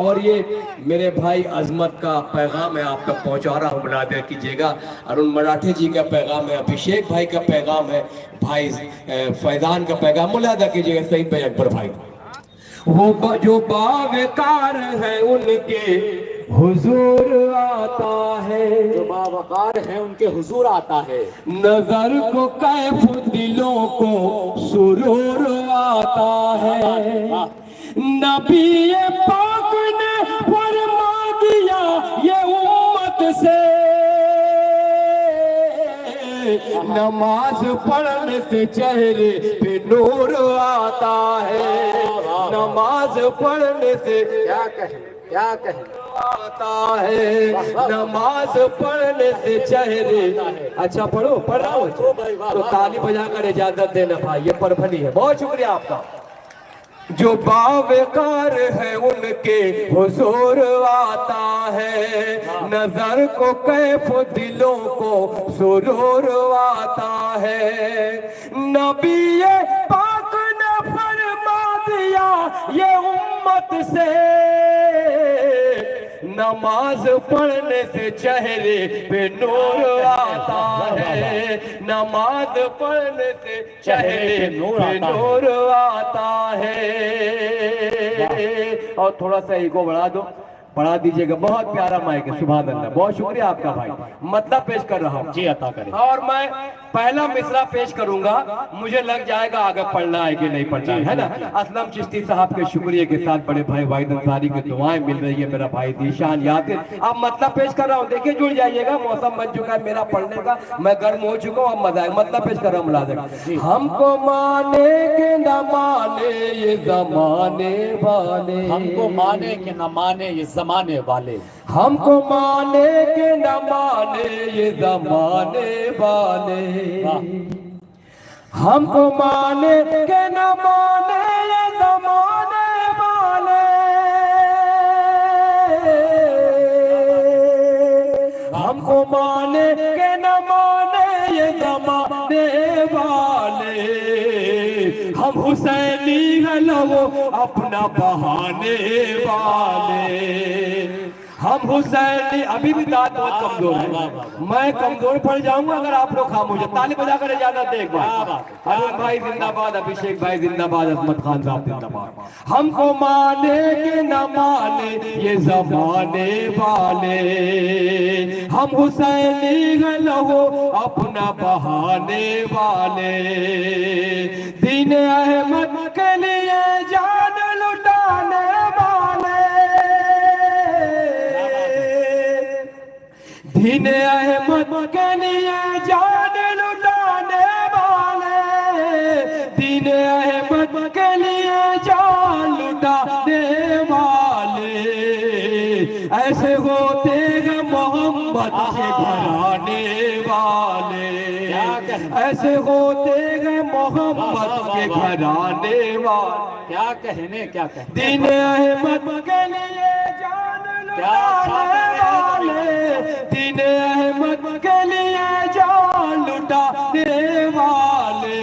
और ये मेरे भाई अजमत का पैगाम मैं आप तक पहुंचा रहा हूँ, मुलाहिजा कीजिएगा। अरुण मराठे जी का पैगाम है, अभिषेक भाई का पैगाम है, भाई फैजान का पैगाम, मुलाहिजा कीजिएगा सही पे अकबर भाई। वो जो बावकार है उनके हुजूर आता है, जो बावकार है उनके हुजूर आता है। नजर को कैफ दिलों को सुरूर आता है। नबी पाक ने फरमा दिया ये उम्मत से, नमाज पढ़ने से चेहरे पे नूर आता है, नमाज पढ़ने से क्या कहे आता है, नमाज पढ़ने से चेहरे। अच्छा पढ़ो, पढ़ रहा हो तो ताली बजा कर इजाजत देना भाई, ये परभनी है। बहुत शुक्रिया आपका। जो बावकार है उनके हुजूर आता है, नजर को कैफ दिलों को सुरूर आता है। नबी पाक ने फरमा दिया ये उम्मत से, नमाज पढ़ने से चेहरे पे नूर आता है, नमाज पढ़ने से चेहरे पे नूर आता है। और थोड़ा सा ईगो बढ़ा दीजिएगा। बहुत प्यारा माइक है, सुभान अल्लाह। बहुत शुक्रिया आपका भाई। मतलब पेश कर रहा हूँ जी, अता करें। और मैं पहला मिसरा पेश करूंगा, मुझे लग जाएगा आगे पढ़ना है कि नहीं पढ़ना है ना। असलम चिश्ती साहब के शुक्रिया के साथ बड़े भाई वाहिद अंसारी की दुआएं मिल रही है, मेरा भाई जीशान यातिर। अब मतलब पेश कर रहा हूँ, देखिए जुड़ जाइएगा। मौसम बन चुका है मेरा पढ़ने का, मैं गर्म हो चुका हूँ, अब मजा आएगा। मतलब पेश कर रहा हूँ मुलाज़िम। हमको माने के न माने ये जमाने वाले, हमको माने कि न माने ये जमाने वाले, हमको माने के न माने ये जमाने वाले, हमको माने के न माने ये जमाने वाले, हमको माने के न माने ये जमाने वाले। हम हुसैनी गलो अपना बहाने वाले, हम हुसैनी। अभी भी दांत बहुत कमजोर है, मैं कमजोर पड़ जाऊंगा अगर आप लोग खामोश हैं। ताली बजाकर इजाजत दे एक बार। अरुण भाई जिंदाबाद, अभिषेक भाई जिंदाबाद, अजमत खान साहब जिंदाबाद। हमको माने के न माने ये जमाने वाले, हम हुसैनी गलो अपना बहाने वाले। दीन अहमद के लिए जान लुटाने वाले, दीन अहमद के लिए जान लुटाने वाले, दीन अहमद के लिए जान लुटाने वाले। ऐसे होते हैं मोहम्मद के घराने वाले, ऐसे होते हैं मोहम्मद के घराने वाले। क्या कहने, क्या कहने। दीन अहमद के लिए जान लुटाने वाले, दीन अहमद के लिए जान लुटाने वाले।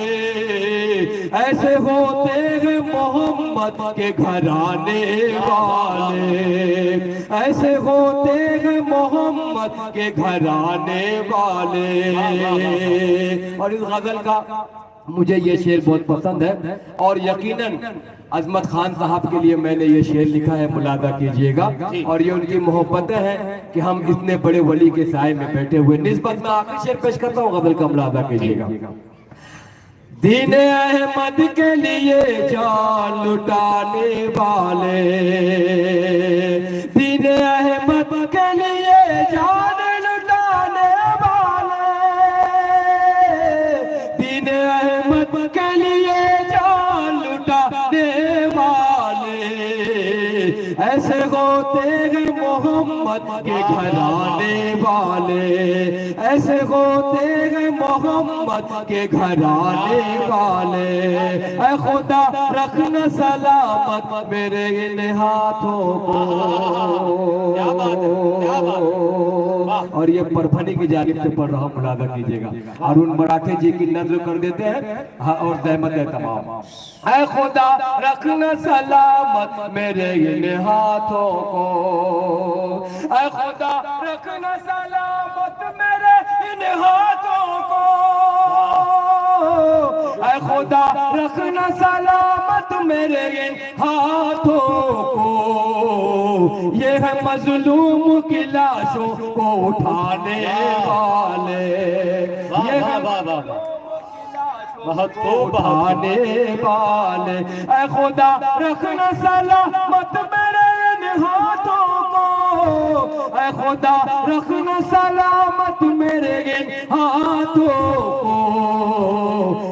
ऐसे होते हैं मोहम्मद के घराने वाले, ऐसे होते हैं मोहम्मद के घराने वाले। और इस गजल का मुझे ये शेर बहुत पसंद है और यकीनन अजमत खान साहब के लिए मैंने ये शेर लिखा है, मुलादा कीजिएगा। और ये उनकी मोहब्बतें हैं कि हम इतने बड़े वली के साए में बैठे हुए। निस्बत में आखिरी शेर पेश करता हूँ, गजल का मुलादा कीजिएगा। दीन अहमद के लिए जान लुटाने वाले, दीन अहमद के लिए जान लुटाने वाले, दीन अहमद के लिए जान लुटाने वाले, ऐसे होते हैं मोहम्मद के घराने वाले, ऐसे होते हैं मोहम्मद के घराने वाले। ऐ खुदा रखना सलामत मेरे इन हाथों को। और ये परभनी की जानिब से पढ़ रहा हूँ, मुलादा कीजिएगा। अरुण मराठे जी की नज़र कर देते हैं और जहमत है तमाम। ऐ खुदा रखना सलामत मेरे इन हाथों को, ऐ खुदा रखना सलामत मेरे इन हाथों को, ऐ खुदा रखना सलामत मेरे इन हाथों को। ये है मजलूम की लाशों को उठाने वाले, ये है बहुत खूब उठाने वाले। ऐ खुदा रखना सलामत मेरे इन हाथों को, ऐ खुदा रखना सलामत मेरे इन हाथों को।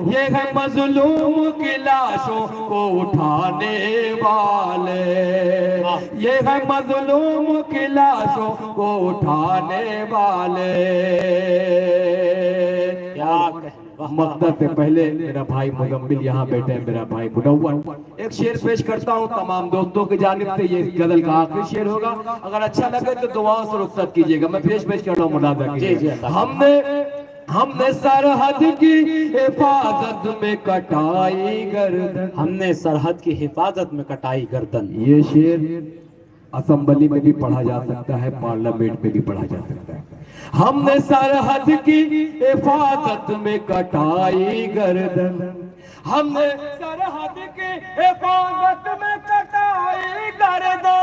ये है मजलूम की लाशों को उठाने वाले, ये है मजलूम की लाशों को उठाने वाले। मकदर से पहले मेरा भाई मुजम्मिल यहाँ बैठे हैं, मेरा भाई मुनव्वर। एक शेर पेश करता हूँ तमाम दोस्तों की जानिब से, ये गजल का आखिरी शेर होगा। अगर अच्छा लगे तो दुआओं से रुखसत कीजिएगा। मैं पेश कर रहा हूँ, मुलादा कीजिएगा। हमने सरहद की हिफाजत में कटाई गर्दन, हमने सरहद की हिफाजत में कटाई गर्दन। ये शेर असेंबली में भी पढ़ा जा सकता है, पार्लियामेंट में भी पढ़ा जा सकता है। हमने सरहद की हिफाजत में कटाई गर्दन, हमने सरहद की हिफाजत में कटाई गर्दन,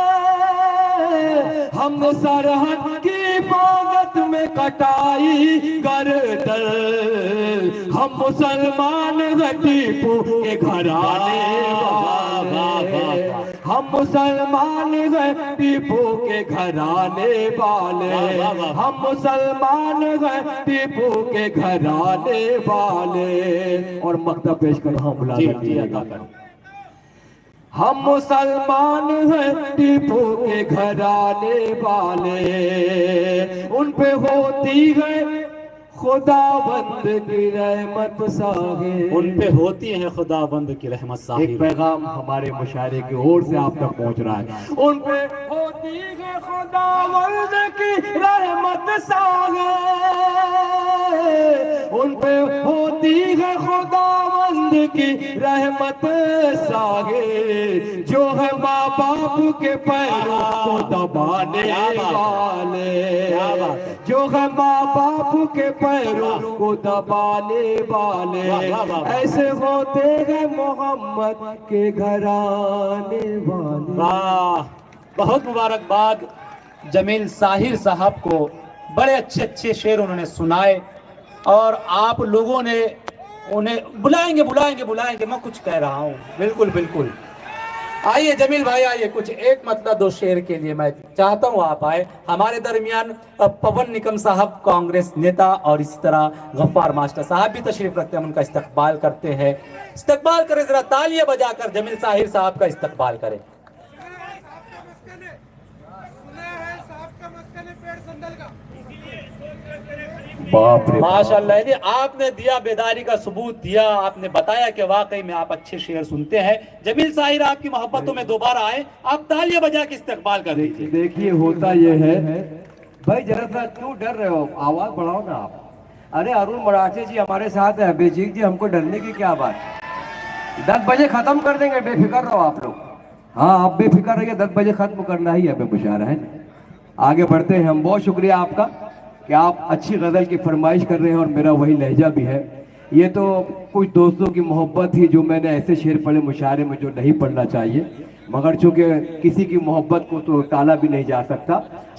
हमने सरहद की हिफाजत में कटाई गर्दन। हम मुसलमान हैं टीपू के घराने वाले, हम मुसलमान हैं टीपू के घराने वाले, हम मुसलमान हैं टीपू के घराने वाले। और मकतब पेश कर रहा हूँ, हम मुसलमान हैं टीपू के घराने वाले, उन पे होती है खुदावंद की रहमत साहिर, उन पे होती है खुदावंद की रहमत साहिर। एक पैगाम हमारे मुशायरे की ओर से आप तक पहुंच रहा है। उन पे होती है खुदावंद की रहमत साहिर, उन पे होती है खुदावंद की रहमत साहिर। जो है माँ बाप के पैरों को दबाने वाले, जो है माँ बाप के पैरों को दबाने वाले, ऐसे होते हैं मोहम्मद के घराने वाले। वाह, बहुत मुबारकबाद जमील साहिर साहब को। बड़े अच्छे अच्छे शेर उन्होंने सुनाए और आप लोगों ने उन्हें बुलाएंगे बुलाएंगे बुलाएंगे, मैं कुछ कह रहा हूँ। बिल्कुल बिल्कुल, आइए जमील भाई आइए। कुछ एक मतलब दो शेर के लिए मैं चाहता हूँ आप आए। हमारे दरमियान पवन निकम साहब कांग्रेस नेता और इसी तरह गफ्फार मास्टर साहब भी तशरीफ रखते हैं, हम उनका इस्तकबाल करते हैं। इस्तकबाल करें, जरा तालियां बजाकर जमील साहिर साहब का इस्तकबाल करें। माशाअल्लाह, यदि आपने दिया बेदारी का सबूत दिया, आपने बताया कि वाकई में आप अच्छे शेर सुनते हैं। जमील साहिर आपकी मोहब्बतों में दोबारा आए, आप तालियां बजा के इस्तकबाल कर दीजिए। देखिए होता यह है भाई, जरा सा क्यों डर रहे हो, आवाज बढ़ाओ ना आप। अरे अरुण मराठे जी हमारे साथ है, बेजीक जी, हमको डरने की क्या बात। 10 बजे खत्म कर देंगे, बेफिक्र रहो आप लोग। हाँ आप बेफिक्र रहिए, 10 बजे खत्म करना ही है मुशायरा है। आगे बढ़ते हैं हम। बहुत शुक्रिया आपका कि आप अच्छी गजल की फरमाइश कर रहे हैं और मेरा वही लहजा भी है। ये तो कुछ दोस्तों की मोहब्बत थी, जो मैंने ऐसे शेर पढ़े मुशायरे में जो नहीं पढ़ना चाहिए, मगर चूंकि किसी की मोहब्बत को तो टाला भी नहीं जा सकता।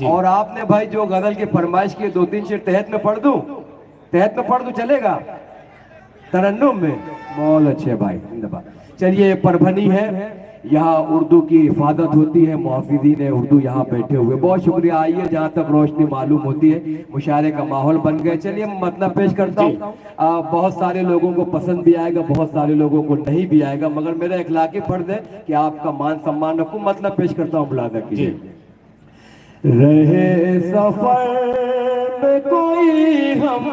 और आपने भाई जो गजल की फरमाइश की 2-3 शेर तहत में पढ़ दूं, तहत में पढ़ दूं चलेगा? तरन्नुम में बहुत अच्छे भाई, जिंदाबाद। चलिए, परभनी है, यहाँ उर्दू की हिफाजत होती है, मुहाफिजीन है उर्दू यहाँ बैठे हुए, बहुत शुक्रिया। आइए, जहाँ तक रोशनी मालूम होती है, मुशायरे का माहौल बन गए। चलिए, मतलब पेश करता हूँ। बहुत सारे लोगों को पसंद भी आएगा, बहुत सारे लोगों को नहीं भी आएगा, मगर मेरा इखलाकी फर्ज है कि आपका मान सम्मान रखूं। मतलब पेश करता हूँ, मुलाजा कीजिए। रहे सफर में कोई हम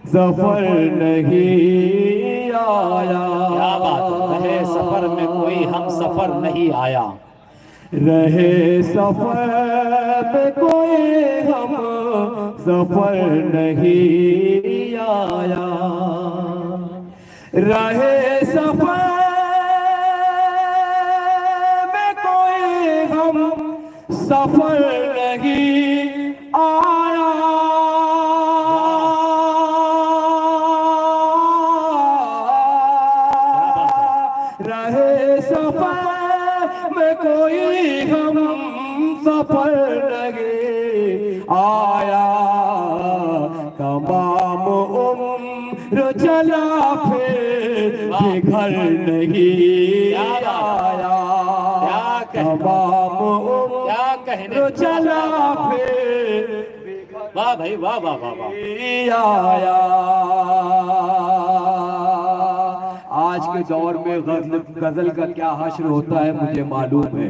सफर नहीं आया, क्या बात है, रहे सफर में कोई हम सफर नहीं आया। रहे सफर में कोई हम सफर नहीं आया, रहे सफर में कोई हम सफर नहीं आया, रहे सफर में कोई हम सफर नहीं आया, तमाम उम्र चला फिर घर नहीं आया, तमाम उम्र चला फिर वाह भाई, वाह वाह वाह वाह। आया। आज के दौर में गजल का क्या हश्र होता है मुझे मालूम है,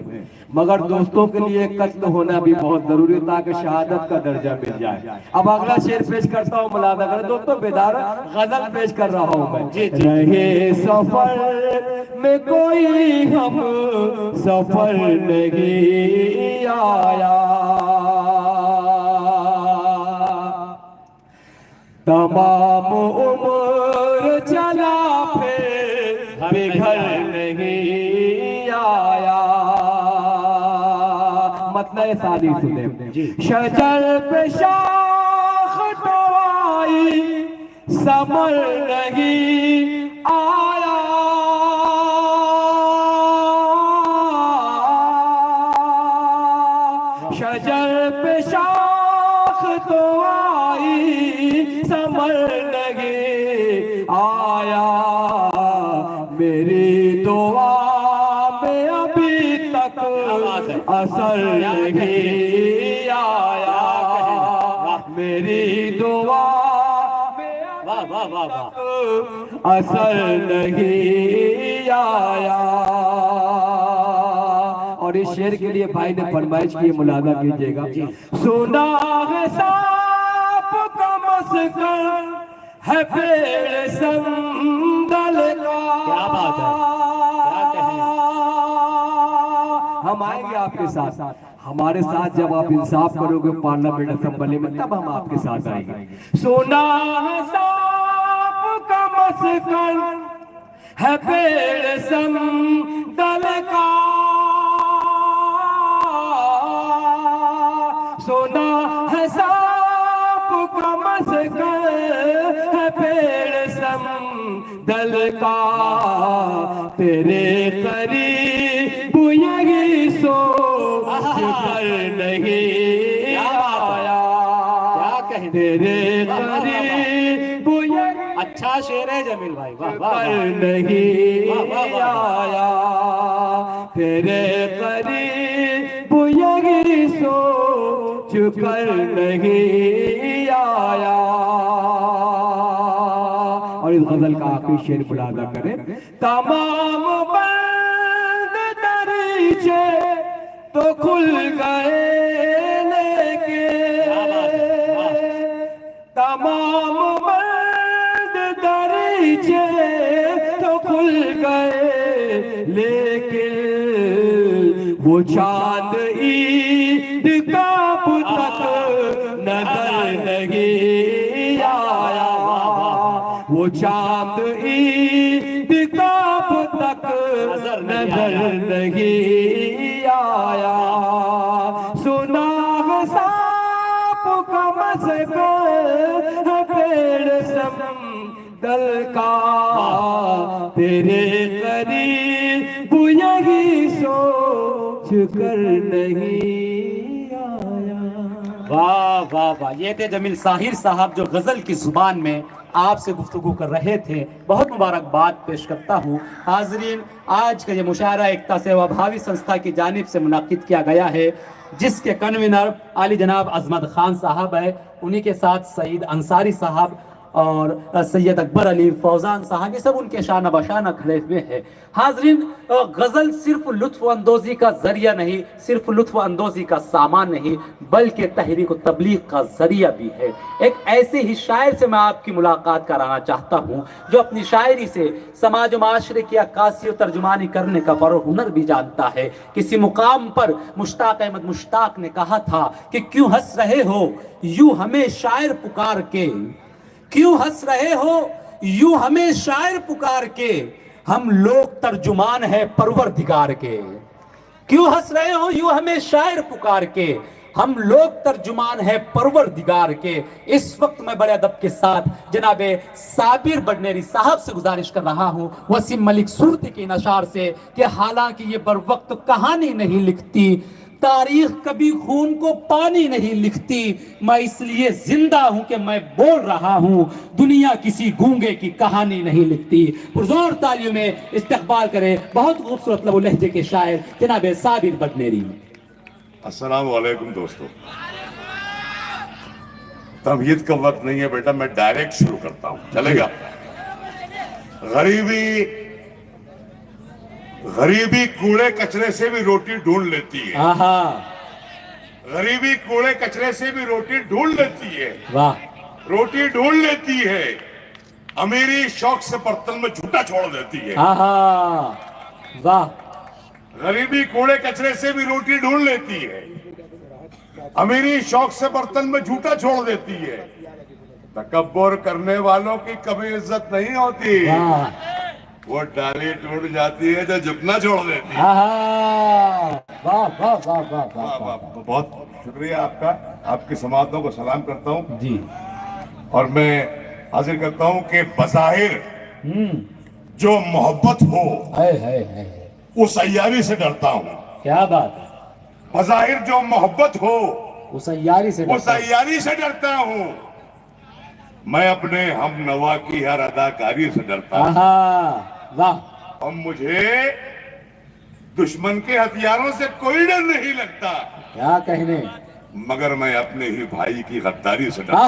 मगर दोस्तों के लिए कत्ल होना भी बहुत जरूरी है ताकि शहादत का दर्जा मिल जाए। अब अगला शेर पेश करता हूँ, मुलादा करें दोस्तों, बेदार गजल पेश कर रहा हूँ मैं। रहे सफर में कोई हम सफर नहीं आया, तमाम उम्र चला फिर घर नहीं आया। मतलब सादी सुने, शजर पे शाख तो आई समर नहीं आया, शजर पे शाख तो आई समर नहीं आया, मेरी दुआ में अभी तक असर नहीं आया, मेरी दुआ में वाह वाह वाह वाह। असर नहीं आया। और इस शेर के लिए भाई ने फरमाइश की, मुलाजा कीजिएगा। सुना है सांप का मस्कर है पेड़ संदल का, क्या बात है, क्या कहें। हम आएंगे आपके साथ, हमारे साथ जब आप इंसाफ करोगे पार्लियामेंट असेंबली में, तब हम आपके साथ आएंगे। सोना है सांप का मस्कर है पेड़ संदल का, सोना है सांप का मस्कर है पेड़ संदल का, तेरे करीब यही सोच कर नहीं आया, क्या कहें, तेरे करीब यही अच्छा शेर है जमील भाई, वाह वाह कर वाह। नहीं वाह, वाह, वाह। आया, तेरे करीब यही सोच कर नहीं आया। और इस गजल का आखिरी शेर मुलाजा करें। तमाम बंद दरीचे तो खुल गए लेके, तमाम बंद दरीचे तो खुल गए लेकिन वो चांद ईद का अब तक नजर नहीं आया, वो चांद ईद का अब तक नजर नहीं आया, सुना है सांप का मस्कर है पेड़ कल का तेरे करीब यही सोच कर नहीं आया। वाह वाह वाह, ये थे जमील साहिर साहब जो गजल की जुबान में आपसे गुफ्तगू कर रहे थे। बहुत मुबारकबाद पेश करता हूँ। हाजरीन, आज का ये मुशायरा एकता सेवाभावी संस्था की जानिब से मुनाकिद किया गया है, जिसके कन्वीनर आली जनाब अजमत खान साहब है। उन्हीं के साथ सईद अंसारी साहब और सैयद अकबर अली फौजान साहब, ये सब उनके शाना बशाना खड़े हुए हैं। हाजरीन, गजल सिर्फ लुत्फ अंदोजी का जरिया नहीं, सिर्फ लुत्फ अंदोजी का सामान नहीं, बल्कि तहरीक तबलीग का जरिया भी है। एक ऐसे ही शायर से मैं आपकी मुलाकात कराना चाहता हूँ जो अपनी शायरी से समाज व माशरे की अक्कासी और तर्जुमानी करने का फर्क हुनर भी जानता है। किसी मुकाम पर मुश्ताक अहमद मुश्ताक ने कहा था कि क्यों हंस रहे हो यूं हमें शायर पुकार के, क्यों हंस रहे हो यूं हमें शायर पुकार के, हम लोग तर्जुमान है परवरदिगार के। क्यों हंस रहे हो यूं हमें शायर पुकार के, हम लोग तर्जुमान है परवरदिगार के। इस वक्त मैं बड़े अदब के साथ जनाबे साबिर बडनेरी साहब से गुजारिश कर रहा हूं वसीम मलिक सूरती के नशार से कि हालांकि ये बर वक्त कहानी नहीं लिखती, तारीख कभी खून को पानी नहीं लिखती, मैं इसलिए जिंदा हूं कि मैं बोल रहा हूं, दुनिया किसी गूंगे की कहानी नहीं लिखती। पुरजोर तालियों में इस्तकबाल करें बहुत खूबसूरत लबो लहजे के शायर जनाब साबिर बडनेरी। अस्सलाम वालेकुम दोस्तों, तमहीद का वक्त नहीं है बेटा, मैं डायरेक्ट शुरू करता हूं, चलेगा? गरीबी कूड़े कचरे से भी रोटी ढूंढ लेती है। गरीबी कूड़े कचरे से भी रोटी ढूंढ लेती है। वाह, रोटी ढूंढ लेती है, अमीरी शौक से बर्तन में झूठा छोड़ देती है। वाह, गरीबी कूड़े कचरे से भी रोटी ढूंढ लेती है, अमीरी शौक से बर्तन में झूठा छोड़ देती है। तकब्बुर करने वालों की कभी इज्जत नहीं होती, वो डाली टूट जाती है जो झुकना छोड़ देती है। वाह वाह वाह वाह वाह, बहुत शुक्रिया आपका, आपकी समातों को सलाम करता हूँ जी। और मैं हाजिर करता हूँ कि बज़ाहिर जो मोहब्बत हो उस अय्यारी से डरता हूँ। क्या बात है, बज़ाहिर जो मोहब्बत हो उस अय्यारी से डरता हूँ। मैं अपने हम नवा की हर अदाकारी से डरता हूँ। वाह, और मुझे दुश्मन के हथियारों से कोई डर नहीं लगता, क्या कहने, मगर मैं अपने ही भाई की गद्दारी से डरता।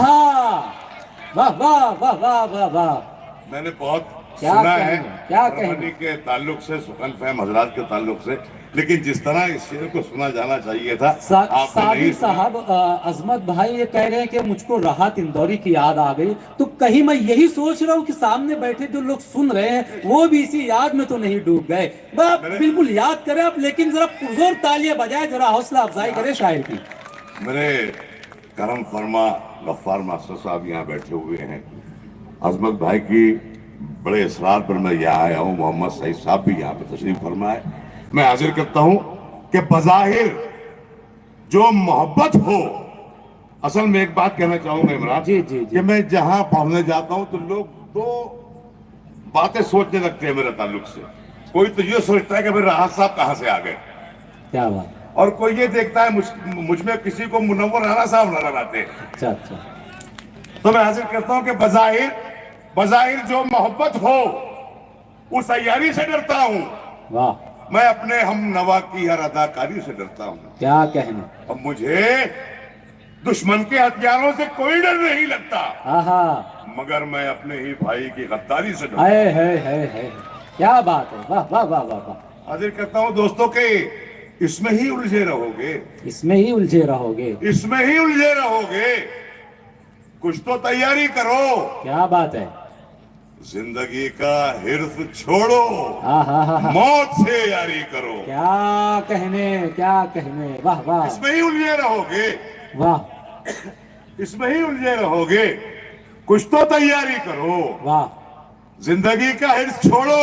वाह वाह वाह वाह वाह वाह, मैंने बहुत क्या सुना कहने, है क्या रमनी के ताल्लुक से, सुखन फहम हजरात के ताल्लुक से, लेकिन जिस तरह इस शेर को सुना जाना चाहिए था साबिर साहब, अजमत भाई ये कह रहे हैं कि मुझको राहत इंदौरी की याद आ गई, तो कहीं मैं यही सोच रहा हूँ कि सामने बैठे जो लोग सुन रहे हैं वो भी इसी याद में तो नहीं डूब गए। बिल्कुल याद करें आप, लेकिन जरा पुरजोर तालियां बजाए, जरा हौसला अफजाई करें शायर की। मेरे करम फरमा गफ्फार मास्टर साहब यहाँ बैठे हुए हैं, अजमत भाई की बड़े इसरार पर मैं यहाँ आया हूँ, मोहम्मद सईद साहब भी यहाँ पे तशरीफ फरमा है। मैं हाजिर करता हूँ कि बज़ाहिर जो मोहब्बत हो, असल में एक बात कहना चाहूंगा इमरान जी जी जी, कि मैं जहाँ पढ़ने जाता हूँ तो लोग दो बातें सोचने लगते हैं मेरे ताल्लुक से। कोई तो ये सोचता है कि मेरे राहत साहब कहाँ से आ गए, क्या बात, और कोई ये देखता है मुझ में किसी को मुनव्वर राणा साहब नजर आते हैं। अच्छा अच्छा, तो मैं हाजिर करता हूँ कि बज़ाहिर जो मोहब्बत हो उस अय्यारी से डरता हूँ। वाह, मैं अपने हम नवा की हर अदाकारी से डरता हूँ। क्या कहने, और मुझे दुश्मन के हथियारों से कोई डर नहीं लगता, मगर मैं अपने ही भाई की गद्दारी से डरता हूँ। क्या बात है, वाह वाह वाह वाह वाह। हाजिर करता हूँ दोस्तों के इसमें ही उलझे रहोगे, इसमें ही उलझे रहोगे, इसमें ही उलझे रहोगे, कुछ तो तैयारी करो। क्या बात है, जिंदगी का हिर्स छोड़ो, मौत से यारी करो। क्या कहने, क्या कहने, वाह वाह, इसमें ही उलझे रहोगे, वाह, इसमें ही उलझे रहोगे, कुछ तो तैयारी करो। वाह, जिंदगी का हिर्स छोड़ो,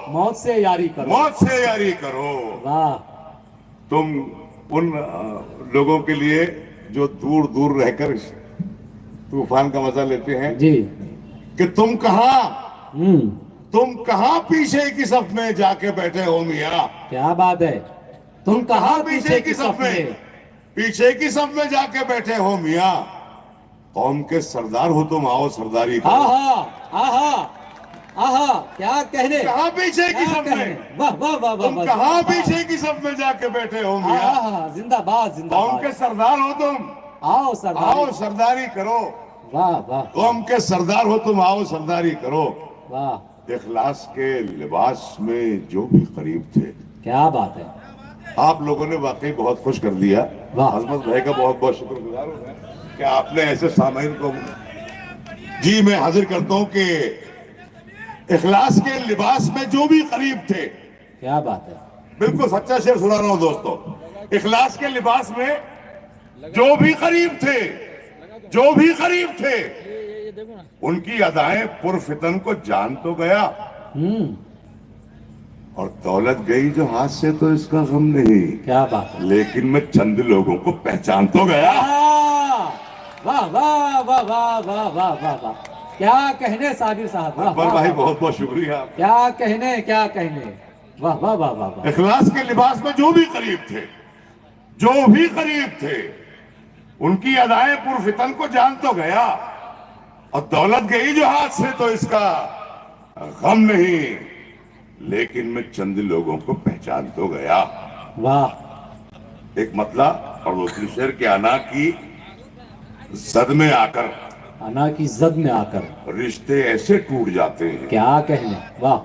मौत से यारी करो, मौत से यारी करो। वाह, तुम उन लोगों के लिए जो दूर दूर रहकर तूफान का मजा लेते हैं जी, कि तुम कहां तुम कहाँ पीछे की सफ में जाके बैठे हो मियाँ? क्या बात है, तुम कहाँ पीछे की सफ में? पीछे की सफ में जाके बैठे हो मियाँ। कौम के सरदार हो तुम, आओ सरदारी करो। आहा आहा आहा, क्या कहने, कहाँ पीछे की क्या सफ कहने, में? वाह वाह वाह वाह, तुम वाह, कहाँ वाह, पीछे की सफ में जाके बैठे हो मियाँ? आहा, जिंदाबाद कौम जिंदाबाद, के सरदार हो तुम, आओ सरदार, आओ सरदारी करो। वाह वाह कौम के सरदार हो तुम, आओ सरदारी करो। वाह, इखलास के लिबास में जो भी करीब थे। क्या बात है, आप लोगों ने वाकई बहुत खुश कर दिया। वाह। अजमत भाई का बहुत बहुत शुक्रगुजार हूं मैं कि आपने ऐसे सामाइन को। जी मैं हाजिर करता हूं कि इखलास के लिबास में जो भी करीब थे। क्या बात है, बिल्कुल सच्चा शेर सुना रहा हूं दोस्तों। इखलास के लिबास में जो भी करीब थे, जो भी करीब थे, उनकी अदाएं पुरफितन को जान तो गया, और दौलत गई जो हाथ से तो इसका गम नहीं। क्या बात है, लेकिन मैं चंद लोगों को पहचान तो गया। वाह वाह वाह वाह वाह वाह वाह वाह, क्या कहने साबिर साहब, वाह अकबर वाह, भाई वाह, बहुत बहुत शुक्रिया। क्या कहने क्या कहने, वाह वाह वाह वाह वाह, इखलास के लिबास में जो भी करीब थे, जो भी करीब थे, उनकी अदाएं पुरफितन को जान तो गया, और दौलत गई जो हाथ से तो इसका गम नहीं। लेकिन मैं चंद लोगों को पहचान तो गया। वाह, एक मतला और दूसरी शेर के आना की जद में आकर, अना की जद में आकर रिश्ते ऐसे टूट जाते हैं। क्या कहने, वाह,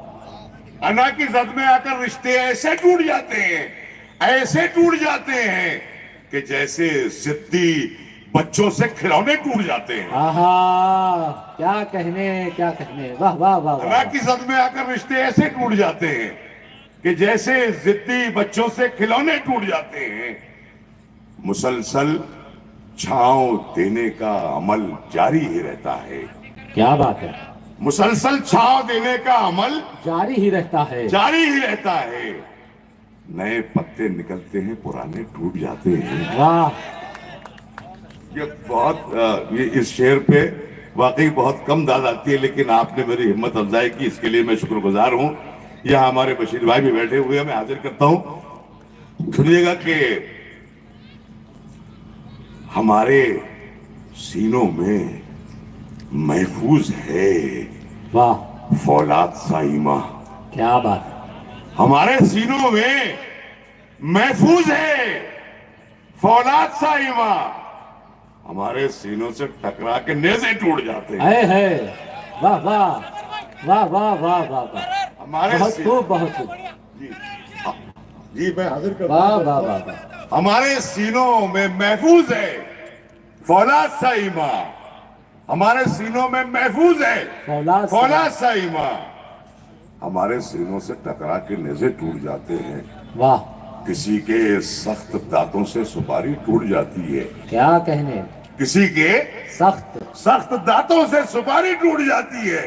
अना की जद में आकर रिश्ते ऐसे टूट जाते हैं, ऐसे टूट जाते हैं कि जैसे जिद्दी बच्चों से खिलौने टूट जाते हैं। आहा, क्या कहने, वाह वाह वाह अना वाह, की जद में आकर रिश्ते ऐसे टूट जाते हैं कि जैसे जिद्दी बच्चों से खिलौने टूट जाते हैं। मुसलसल छांव देने का अमल जारी ही रहता है। क्या बात है, मुसलसल छांव देने का अमल जारी ही रहता है। जारी ही रहता है। नए पत्ते निकलते हैं, पुराने टूट जाते हैं। वाह, ये बहुत ये इस शेर पे वाकई बहुत कम दाद आती है, लेकिन आपने मेरी हिम्मत अफजाई की, इसके लिए मैं शुक्रगुजार हूं। यहाँ हमारे बशीर भाई भी बैठे हुए हैं, मैं हाजिर करता हूं। सुनिएगा कि हमारे सीनों में महफूज है वाह, फौलाद साइमा। क्या बात है, हमारे सीनों में महफूज है फौलाद साइमा। हमारे सीनों से टकरा के नेज़े टूट जाते हैं। है, वाह वाह वाह वाह वाह वाह वाह, हमारे बहुत खूब, बहुत खूब, जी मैं हाजिर करता वाह हूं। वाह वाह वाह, हमारे सीनों में महफूज है फौलाद सा ईमान। हमारे सीनों में महफूज है फौलाद सा ईमान। हमारे सीनों से टकरा के नेज़े टूट जाते हैं। वाह, किसी के सख्त दांतों से सुपारी टूट जाती है। क्या कहने, किसी के सख्त दांतों से सुपारी टूट जाती है।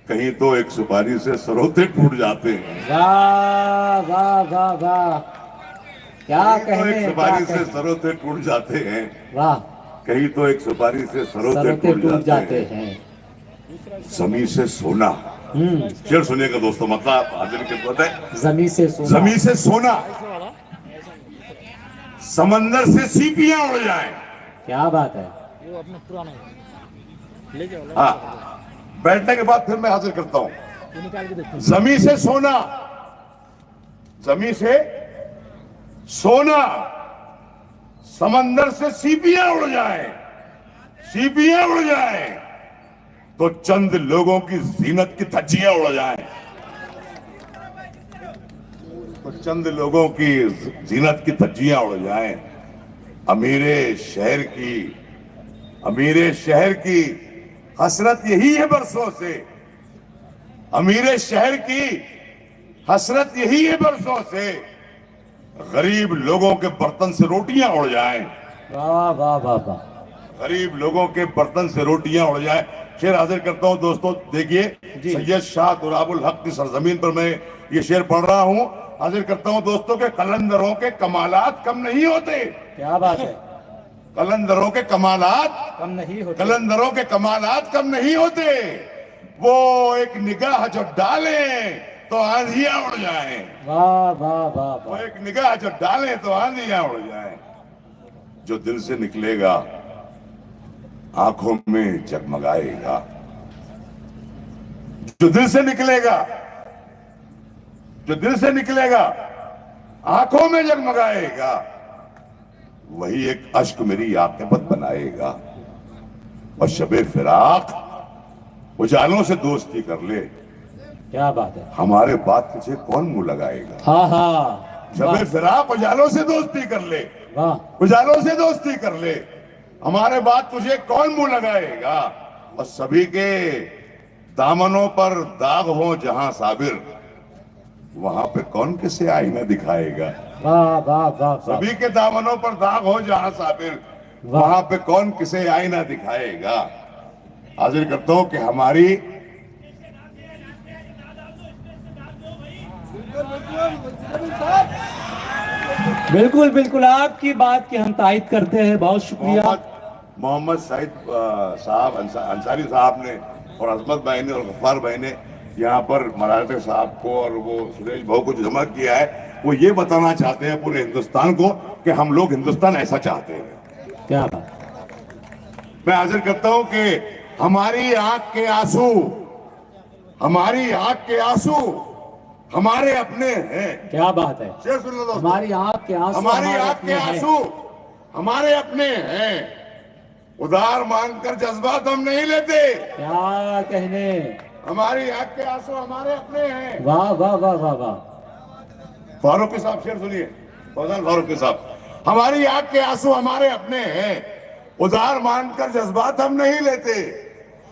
कहीं तो एक सुपारी से सरोते टूट जाते हैं। वाह वाह वाह वाह, क्या कहीं तो कहने, एक सुपारी से सरोते टूट जाते हैं। वाह, कहीं तो एक सुपारी से सरोते टूट जाते हैं। जमी से सोना, शेर सुनिएगा दोस्तों, मतलब हाजिर के पता है। जमी से सोना, समंदर से सीपियां उड़ जाएं। क्या बात है, हाँ, बैठने के बाद फिर मैं हाजिर करता हूं। जमी से सोना, जमी से सोना, समंदर से सीपियां उड़ जाएं, सीपियां उड़ जाएं, तो चंद लोगों की जीनत की धज्जियां उड़ जाएं, तो चंद लोगों की जीनत की धज्जियां उड़ जाएं। अमीरे शहर की हसरत यही है बरसों से। अमीरे शहर की हसरत यही है बरसों से। गरीब लोगों के बर्तन से रोटियां उड़ जाएं। वाह वाह वाह वाह, गरीब लोगों के बर्तन से रोटियां उड़ जाएं। शेर हाजिर करता हूं दोस्तों, देखिए सैयद शाह दुराबुल हक की सरजमीन पर मैं ये शेर पढ़ रहा हूं। हाजिर करता हूं दोस्तों के कलंदरों के कमालात कम नहीं होते। क्या बात है, कलंदरों के कमालात कम नहीं होते, कलंदरों के कमालात कम नहीं होते। वो एक निगाह जो डालें तो आंधियां उड़ जाएं। वाह वाह वाह वो वाह। एक निगाह जो डालें तो आंधियां उड़ जाएं। जो दिल से निकलेगा आंखों में जगमगाएगा। जो दिल से निकलेगा, जो दिल से निकलेगा आंखों में जगमगाएगा, वही एक अश्क मेरी आक़िबत बनाएगा। और शबे फिराक उजालों से दोस्ती कर ले, क्या बात है। हमारे बात तुझे कौन मुंह लगाएगा। हाँ हाँ। शबे फिराक उजालों से दोस्ती कर ले, वाह। उजालों से दोस्ती कर ले, हमारे बात तुझे कौन मुंह लगाएगा। और सभी के दामनों पर दाग हो जहां साबिर, वहां पे कौन किसे आईना दिखाएगा। वाह वाह वाह। सभी के दामनों पर दाग हो जहां साबिर, वहां पे कौन किसे आईना दिखाएगा। हाजिर करता हूं कि हमारी बिल्कुल बिल्कुल आपकी बात की हम तायद करते हैं। बहुत शुक्रिया। मोहम्मद सईद साहब अंसारी साहब ने और अजमत भाई ने और गफ्फार भाई ने यहाँ पर मराठे साहब को और वो सुरेश भाऊ को जो जमा किया है, वो ये बताना चाहते हैं पूरे हिंदुस्तान को कि हम लोग हिंदुस्तान ऐसा चाहते हैं। क्या बात। मैं हाजिर करता हूं कि हमारी आंख के आंसू, हमारी आंख के आंसू हमारे अपने हैं। क्या बात है। शेर सुन लो दोस्तों। हमारी आंख के आंसू हमारी आंख के आंसू हमारे अपने हैं। उधार मांगकर जज्बात हम नहीं लेते। क्या कहने। हमारी आंख के आंसू हमारे अपने हैं। वाह वाह वाह वाह वाह। फारूकी साहब शेर सुनिए, फौजान फारूकी साहब। हमारी आंख के आंसू हमारे अपने हैं, उधार मांगकर जज्बात हम नहीं लेते।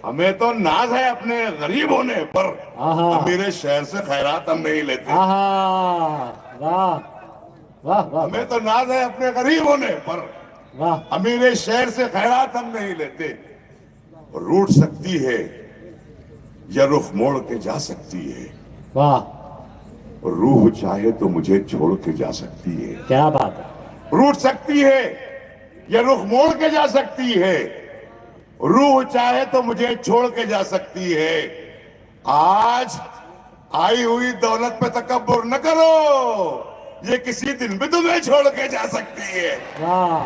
हमें तो नाज है अपने गरीब होने पर, मेरे शहर से खैरात हम नहीं लेते। वाह वाह वाह। हमें तो नाज है अपने गरीब होने पर, वाह। अमीरे शहर से खैरात हम नहीं लेते। रूठ सकती है या रुख मोड़ के जा सकती है, वाह। रूह चाहे तो मुझे छोड़ के जा सकती है। क्या बात है। रूठ सकती है या रुख मोड़ के जा सकती है, रूह चाहे तो मुझे छोड़ के जा सकती है। आज आई हुई दौलत पे तकब्बुर न करो, ये किसी दिन भी तुम्हें छोड़ के जा सकती है। वाह।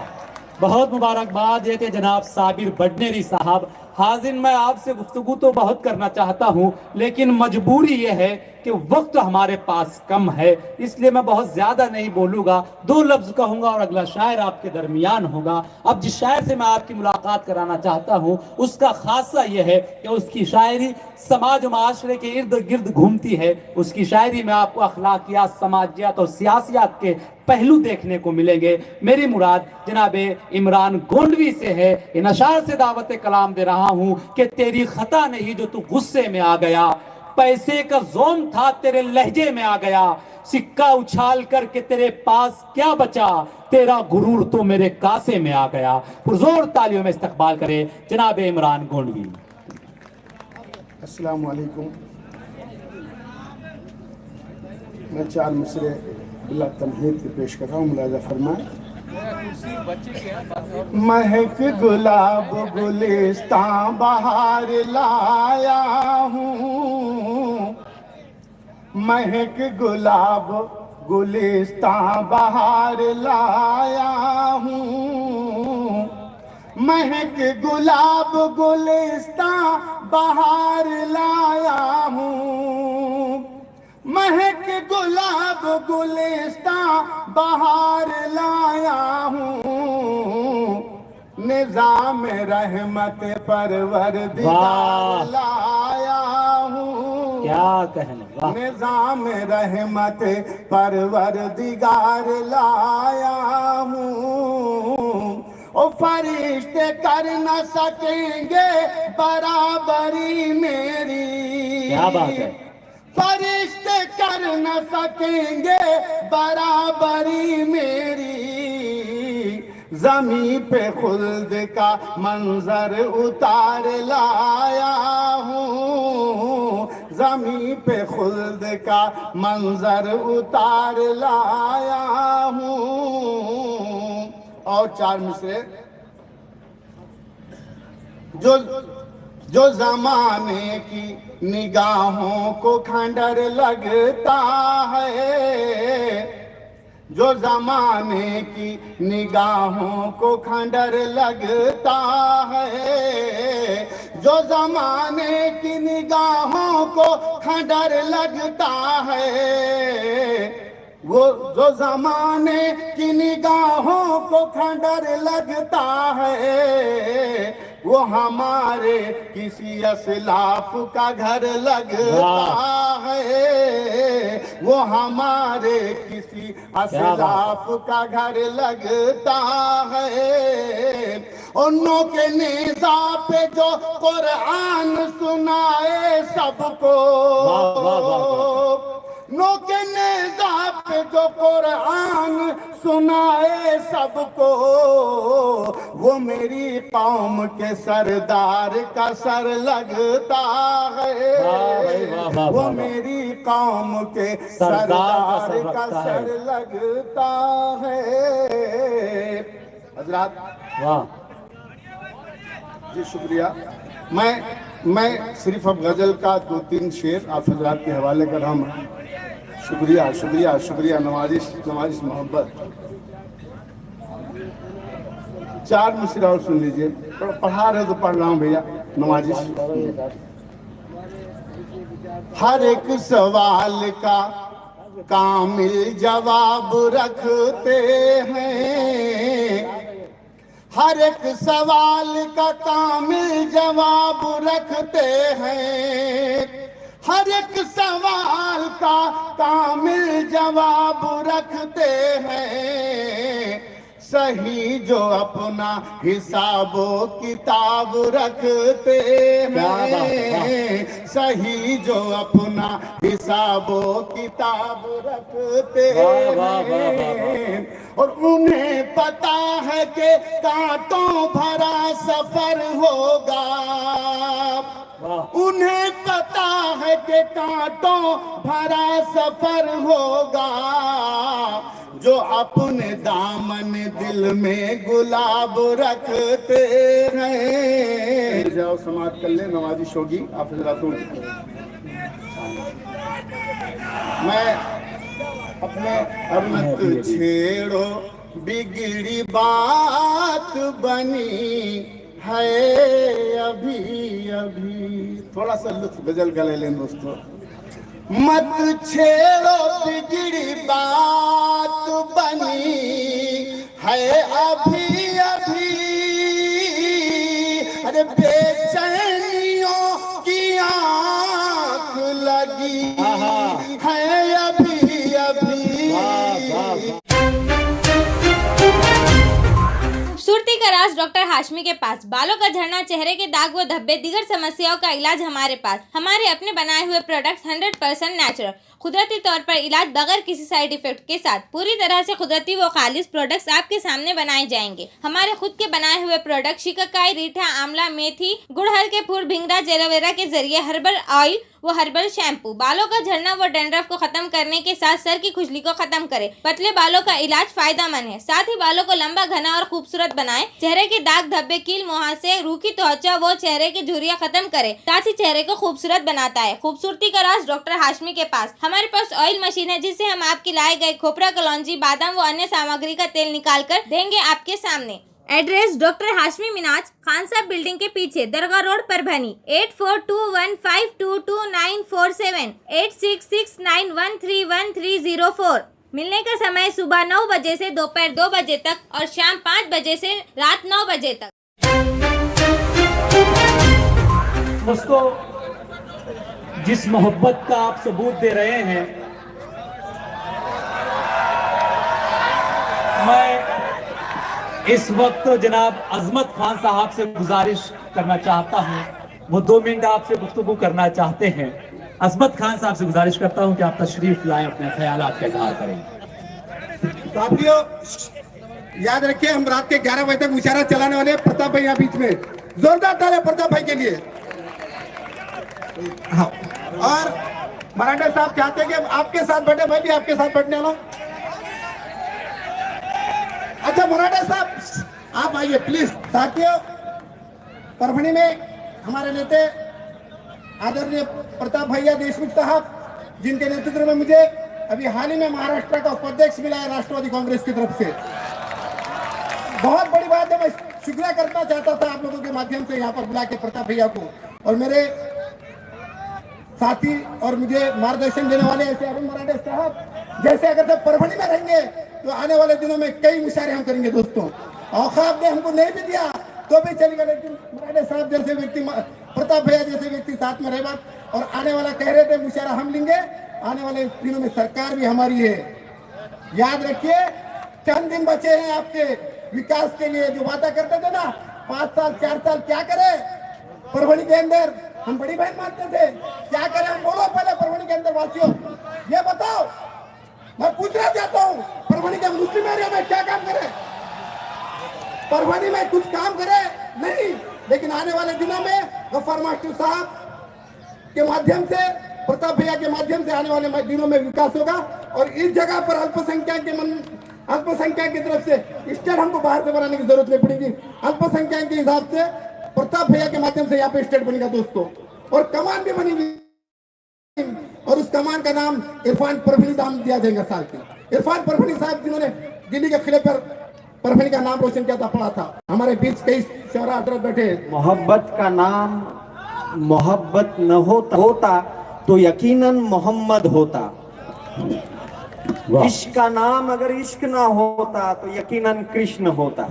बहुत मुबारकबाद देते जनाब साबिर बडनेरी साहब। हाजिर मैं आपसे गुफ्तगू तो बहुत करना चाहता हूं, लेकिन मजबूरी यह है कि वक्त हमारे पास कम है, इसलिए मैं बहुत ज्यादा नहीं बोलूंगा। 2 लफ्ज कहूंगा और अगला शायर आपके दरमियान होगा। अब जिस शायर से मैं आपकी मुलाकात कराना चाहता हूं, उसका खासा यह है कि उसकी शायरी समाज और माशरे के इर्द गिर्द घूमती है। उसकी शायरी में आपको अखलाकियात, समाजियात और सियासियात के पहलू देखने को मिलेंगे। मेरी मुराद जनाब इमरान गोंडवी से है। इन अशार से दावत कलाम दे रहा हूं कि तेरी खता नहीं जो तू गुस्से में आ गया, पैसे का जोम था तेरे लहजे में आ गया, सिक्का उछाल करके तेरे पास क्या बचा, तेरा गुरूर तो मेरे कासे में आ गया। पुरजोर तालियों में इस्तकबाल करे जनाब इमरान गोंडवी। अस्सलाम वालेकुम। मैं 4 मिसरे बिला तमहीद के पेश कर रहा हूँ, मुलाजा फरमाए। महक गुलाब गुलिस्तां बहार लाया हूँ, महक गुलाब गुलिस्तां बहार लाया हूँ, महक गुलाब गुलिस्तां बहार लाया हूँ, महक गुलाब गुलिस्तां बहार लाया हूँ, निजाम रहमत परवरदिगार लाया हूँ। क्या कहने। वाह। निजाम रहमत परवरदिगार लाया हूँ। ओ फरिश्ते कर न सकेंगे बराबरी मेरी। क्या बात है। फरिश्ते कर न सकेंगे बराबरी मेरी, जमी पे खुल्द का मंजर उतार लाया हूँ, जमी पे खुल्द का मंजर उतार लाया हूँ। और 4 मिसरे जो जो जमाने की निगाहों को खंडर लगता है, जो जमाने की निगाहों को खंडर लगता है, जो जमाने की निगाहों को खंडर लगता है, वो जो जमाने की निगाहों को खंडर लगता है, वो हमारे किसी असलाफ का घर लगता है, वो हमारे किसी असलाफ का घर लगता है। उन्हों के नेज़ा पे जो कुरान सुनाए सबको, नो के नेज़ा पे जो कुरान सुनाए सबको, वो मेरी कौम के सरदार का सर लगता है, वो मेरी कौम के सरदार का सर लगता है। हजरात जी शुक्रिया। मैं सिर्फ अब गजल का 2-3 शेर आप हजरात के हवाले कर रहा हूँ। शुक्रिया शुक्रिया शुक्रिया। नवाजिश मोहब्बत। 4 मिसरा और सुन लीजिए। पढ़ा रहे तो पढ़ रहा हूँ भैया। नवाजिश। हर एक सवाल का कामिल जवाब रखते हैं, हर एक सवाल का कामिल जवाब रखते हैं, हर एक सवाल का कामिल जवाब रखते हैं। सही जो अपना हिसाबो किताब रखते हैं, सही जो अपना हिसाबो किताब रखते हैं। और उन्हें पता है कि कांटों भरा सफर होगा, उन्हें पता है कि कांटों भरा सफर होगा। जो अपने दामन दिल में गुलाब रखते हैं। जाओ समाप्त कर ले। नवाजिश होगी आप हजरातों की। मैं अपने अब मत छेड़ो बिगड़ी बात बनी है अभी अभी। थोड़ा सा लुत्फ गजल का ले लें दोस्तों। मत छेड़ो बिगड़ी बात बनी है अभी अभी, अरे बेचैनियों की आँख लगी है अभी अभी। खूबसूरती का राज डॉक्टर हाशमी के पास। बालों का झड़ना, चेहरे के दाग व धब्बे, दीगर समस्याओं का इलाज हमारे पास। हमारे अपने बनाए हुए प्रोडक्ट 100% नेचुरल, कुदरती तौर पर इलाज बगैर किसी साइड इफेक्ट के साथ पूरी तरह से कुदरती व खालिश प्रोडक्ट्स आपके सामने बनाए जाएंगे। हमारे खुद के बनाए हुए प्रोडक्ट शिकाकाई, रीठा, आंवला, मेथी, गुड़हल के फूल, भिंगरा, एलोवेरा के जरिए हर्बल ऑयल वो हर्बल शैम्पू बालों का झड़ना व डैंड्रफ को खत्म करने के साथ सर की खुजली को खत्म करे। पतले बालों का इलाज फायदेमंद है, साथ ही बालों को लंबा, घना और खूबसूरत बनाए। चेहरे के दाग धब्बे, कील मुहासे, रूखी त्वचा वो चेहरे की झुर्रियां खत्म करे, साथ ही चेहरे को खूबसूरत बनाता है। खूबसूरती का राज डॉक्टर हाशमी के पास। हमारे पास ऑयल मशीन है जिससे हम आपके लाए गए खोपरा, कलौंजी, बादाम व अन्य सामग्री का तेल निकाल कर देंगे आपके सामने। एड्रेस डॉक्टर हाशमी मिनाज, खान साहब बिल्डिंग के पीछे, दरगाह रोड, परभनी। 8421522947, 8669131304। मिलने का समय सुबह 9 बजे से दोपहर 2 बजे तक और शाम 5 बजे से रात 9 बजे तक। दोस्तों, जिस मोहब्बत का आप सबूत दे रहे हैं, मैं इस वक्त जनाब अजमत खान साहब से गुजारिश करना चाहता हूं, वो 2 मिनट आपसे गुफ्तगू करना चाहते हैं। अजमत खान साहब से गुजारिश करता हूं कि आप तशरीफ लाएं, अपने ख्यालात का इजहार करें। साथियों याद रखिए, हम रात के 11 बजे तक मुशायरा चलाने वाले हैं। प्रताप भाई यहाँ बीच में, जोरदार तालियां प्रताप भाई के लिए। हाँ, और मराठा साहब चाहते हैं कि आपके साथ बैठे, मैं भी आपके साथ बैठने वाला हूं। अच्छा मराठा साहब आप आइए प्लीज। साथियों, परभणी में हमारे नेता आदरणीय प्रताप भैया देशमुख साहब, जिनके नेतृत्व में मुझे अभी हाल ही में महाराष्ट्र का उपाध्यक्ष मिला है राष्ट्रवादी कांग्रेस की तरफ से। बहुत बड़ी बात है, मैं शुक्रिया करना चाहता था आप लोगों के माध्यम से यहाँ पर बुला के प्रताप भैया को, और मेरे साथी और मुझे मार्गदर्शन देने वाले ऐसे अरुण मराठे साहब, जैसे अगर सब परभणी में रहेंगे तो आने वाले दिनों में कई मुशायरे हम करेंगे दोस्तों। औकात ने हमको नहीं भी दिया तो भी चलेगा, लेकिन मराठे साहब जैसे व्यक्ति, प्रताप भैया जैसे व्यक्ति साथ में रहे बात, और आने वाला कह रहे थे मुशायरा हम लेंगे, आने वाले दिनों में सरकार भी हमारी है। याद रखिए, चंद दिन बचे हैं आपके विकास के लिए। जो वादा करते थे ना 5 साल 4 साल, क्या करे परभणी के अंदर, हम बड़ी बहन मानते थे, क्या करें हम बोलो पहले परभणी के अंदर वासियों, ये बताओ। मैं पूछना चाहता हूँ परभणी के मुस्लिम एरिया में क्या काम करे, परभणी में कुछ काम करे नहीं, लेकिन आने वाले दिनों में गफ्फार मास्टर साहब के माध्यम से, प्रताप भैया के माध्यम से आने वाले दिनों में विकास होगा। और इस जगह पर अल्पसंख्यक की तरफ से स्टेट हमको बाहर से बनाने की जरूरत नहीं पड़ेगी। अल्पसंख्यक के हिसाब से प्रताप भैया के माध्यम से यहाँ पे स्टेट बनेगा दोस्तों, और कमान भी बनेगी, और उस कमान का नाम इरफान परभणी नाम दिया जाएगा साल के। इरफान परभणी साहब जिन्होंने दिल्ली के किले पर परभणी का नाम रोशन किया था, पढ़ा था। हमारे बीच कई शौहरा हजरत बैठे। मोहब्बत का नाम मोहब्बत न होता तो यकीनन मोहम्मद होता। इश्क का नाम अगर इश्क ना होता तो यकीनन कृष्ण होता।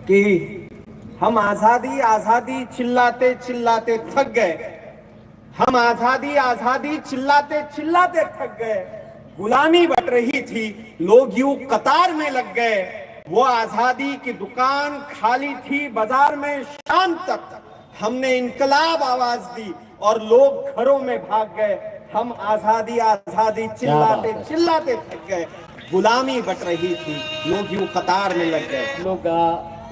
कि हम आजादी आजादी चिल्लाते चिल्लाते थक गए, हम आजादी आजादी चिल्लाते चिल्लाते थक गए। गुलामी बट रही थी, लोग यूं कतार में लग गए। वो आजादी की दुकान खाली थी बाजार में शाम तक। हमने इनकलाब आवाज दी और लोग घरों में भाग गए। हम आजादी आजादी चिल्लाते चिल्लाते थक गए। गुलामी बट रही थी, लोग यूं कतार में लग गए। लोग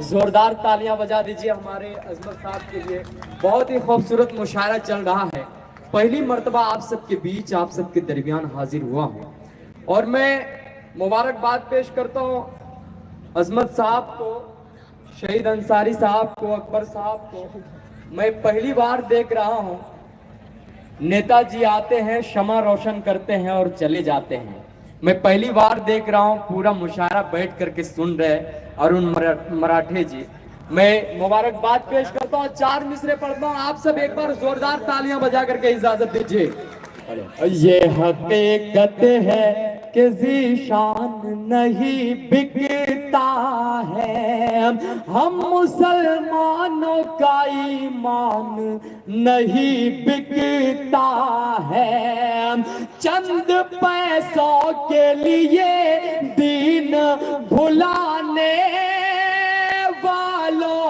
जोरदार तालियां बजा दीजिए हमारे अजमत साहब के लिए। बहुत ही खूबसूरत मुशायरा चल रहा है। पहली मर्तबा आप सबके बीच, आप सबके दरमियान हाजिर हुआ हूँ, और मैं मुबारकबाद पेश करता हूँ अजमत साहब को, शहीद अंसारी साहब को, अकबर साहब को। मैं पहली बार देख रहा हूँ, नेताजी आते हैं, शमा रोशन करते हैं और चले जाते हैं। मैं पहली बार देख रहा हूँ पूरा मुशायरा बैठ करके सुन रहे अरुण मराठे जी। मैं मुबारकबाद पेश करता हूँ, 4 मिसरे पढ़ता हूँ। आप सब एक बार जोरदार तालियां बजा करके इजाजत दीजिए। ये हकीकत है कि ज़ीशान नहीं बिकता है, हम मुसलमानों का ईमान नहीं बिकता है। चंद पैसों के लिए दीन भुलाने वालों,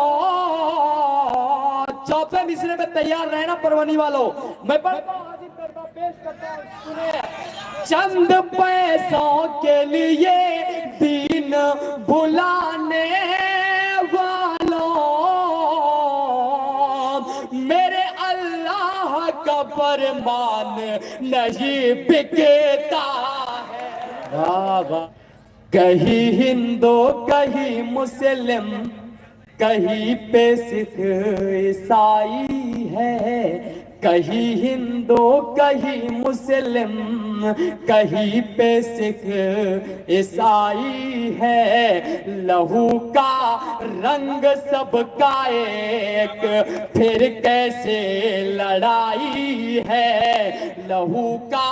चौथे मिसरे में तैयार रहना परवानी वालों। मैं पढ़ता हूँ, हाजिर करता हूँ, पेश करता हूँ, सुने। चंद पैसों के लिए दीन भुलाने वालों, मेरे अल्लाह का फरमान नहीं बिकता है। कहीं हिंदू कहीं मुस्लिम, कहीं पे सिख ईसाई है। कहीं हिंदू कहीं मुस्लिम, कहीं पे सिख ईसाई है। लहू का रंग सबका एक, फिर कैसे लड़ाई है। लहू का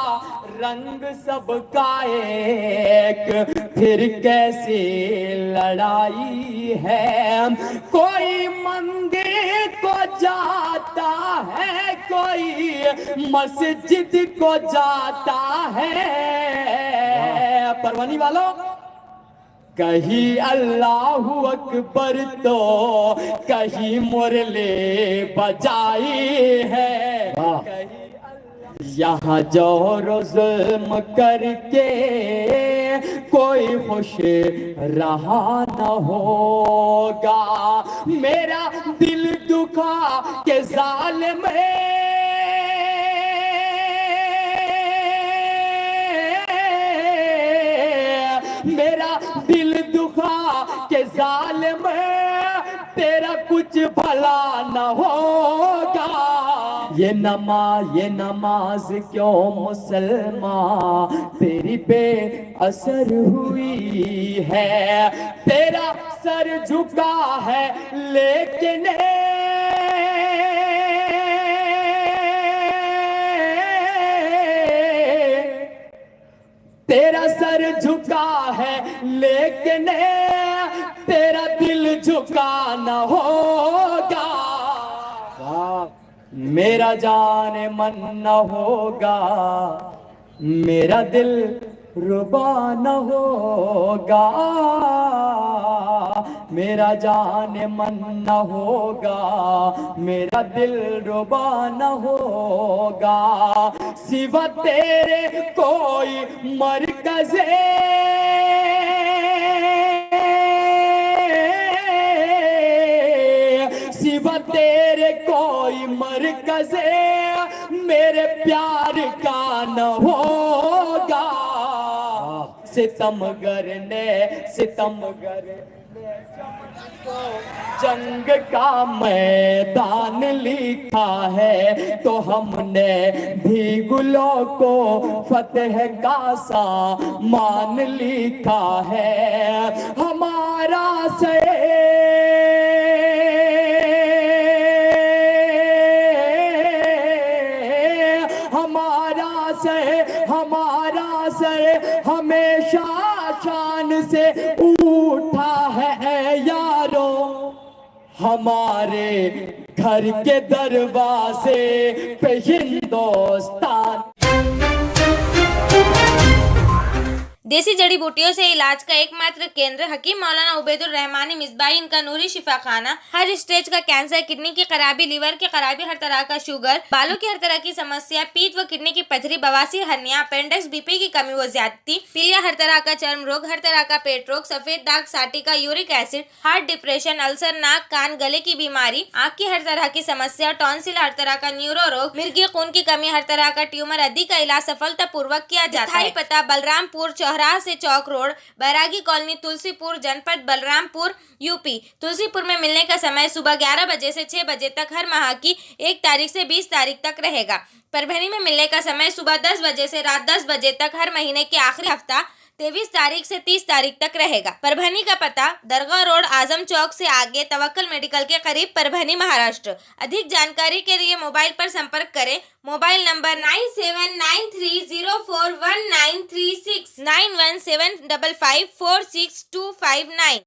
रंग सबका एक, फिर कैसे लड़ाई है। कोई मंदिर को जाता है, कोई मस्जिद को जाता है। परवानी वालों, कहीं अल्लाहू अकबर तो कहीं मुरली बजाई है। यहाँ जो जुल्म करके कोई खुश रहा न होगा। मेरा दिल दुखा के जालिम मेरा दिल दुखा के जालिम तेरा कुछ भला न होगा। ये नमाज क्यों मुसलमान तेरी पे असर हुई है। तेरा सर झुका है लेकिन तेरा सर झुका है लेकिन तेरा दिल झुका न होगा। मेरा जान मन न होगा, मेरा दिल रुबा न होगा। मेरा जान मन न होगा, मेरा दिल रुबा न होगा। सिवा तेरे कोई मरकज़े सिवा तेरे कोई मरकज़े मेरे प्यार का न होगा। सितमगर ने जंग का मैदान लिखा है तो हमने भी गुलों को फतेह का सामान लिखा है। हमारा से हमारा सर हमेशा शान से उठा है यारो। हमारे घर के दरवाजे पे हिंदुस्तान। देसी जड़ी बूटियों से इलाज का एकमात्र केंद्र हकीम मौलाना उबैदुर रहमानी मिसबाही इनका नूरी शिफा खाना। हर स्टेज का कैंसर, किडनी की खराबी, लीवर की खराबी, हर तरह का शुगर, बालों की हर तरह की समस्या, पीठ व किडनी की पथरी, बवासीर, हर्निया, अपेंडिक्स, बीपी की कमी व ज्यादती, पीलिया, हर तरह का चर्म रोग, हर तरह का पेट रोग, सफेद दाग, sciatica, uric acid, heart, depression, ulcer, नाक, कान, गले की बीमारी, आँख की हर तरह की समस्या, टॉन्सिल, हर तरह का न्यूरो रोग, मिर्गी खून की कमी, हर तरह का ट्यूमर आदि का इलाज सफलतापूर्वक किया जाता है। पता बलरामपुर चौराहा से चौक रोड, बैरागी कॉलोनी, तुलसीपुर, जनपद बलरामपुर, यूपी। तुलसीपुर में मिलने का समय सुबह 11 बजे से 6 बजे तक हर माह की 1 तारीख से 20 तारीख तक रहेगा। परभणी में मिलने का समय सुबह 10 बजे से रात 10 बजे तक हर महीने के आखिरी हफ्ता 23 तारीख से 30 तारीख तक रहेगा। परभणी का पता दरगाह रोड, आजम चौक से आगे, तवक्कल मेडिकल के करीब, परभणी, महाराष्ट्र। अधिक जानकारी के लिए मोबाइल पर संपर्क करें। Mobile number 9793041936 9175546259।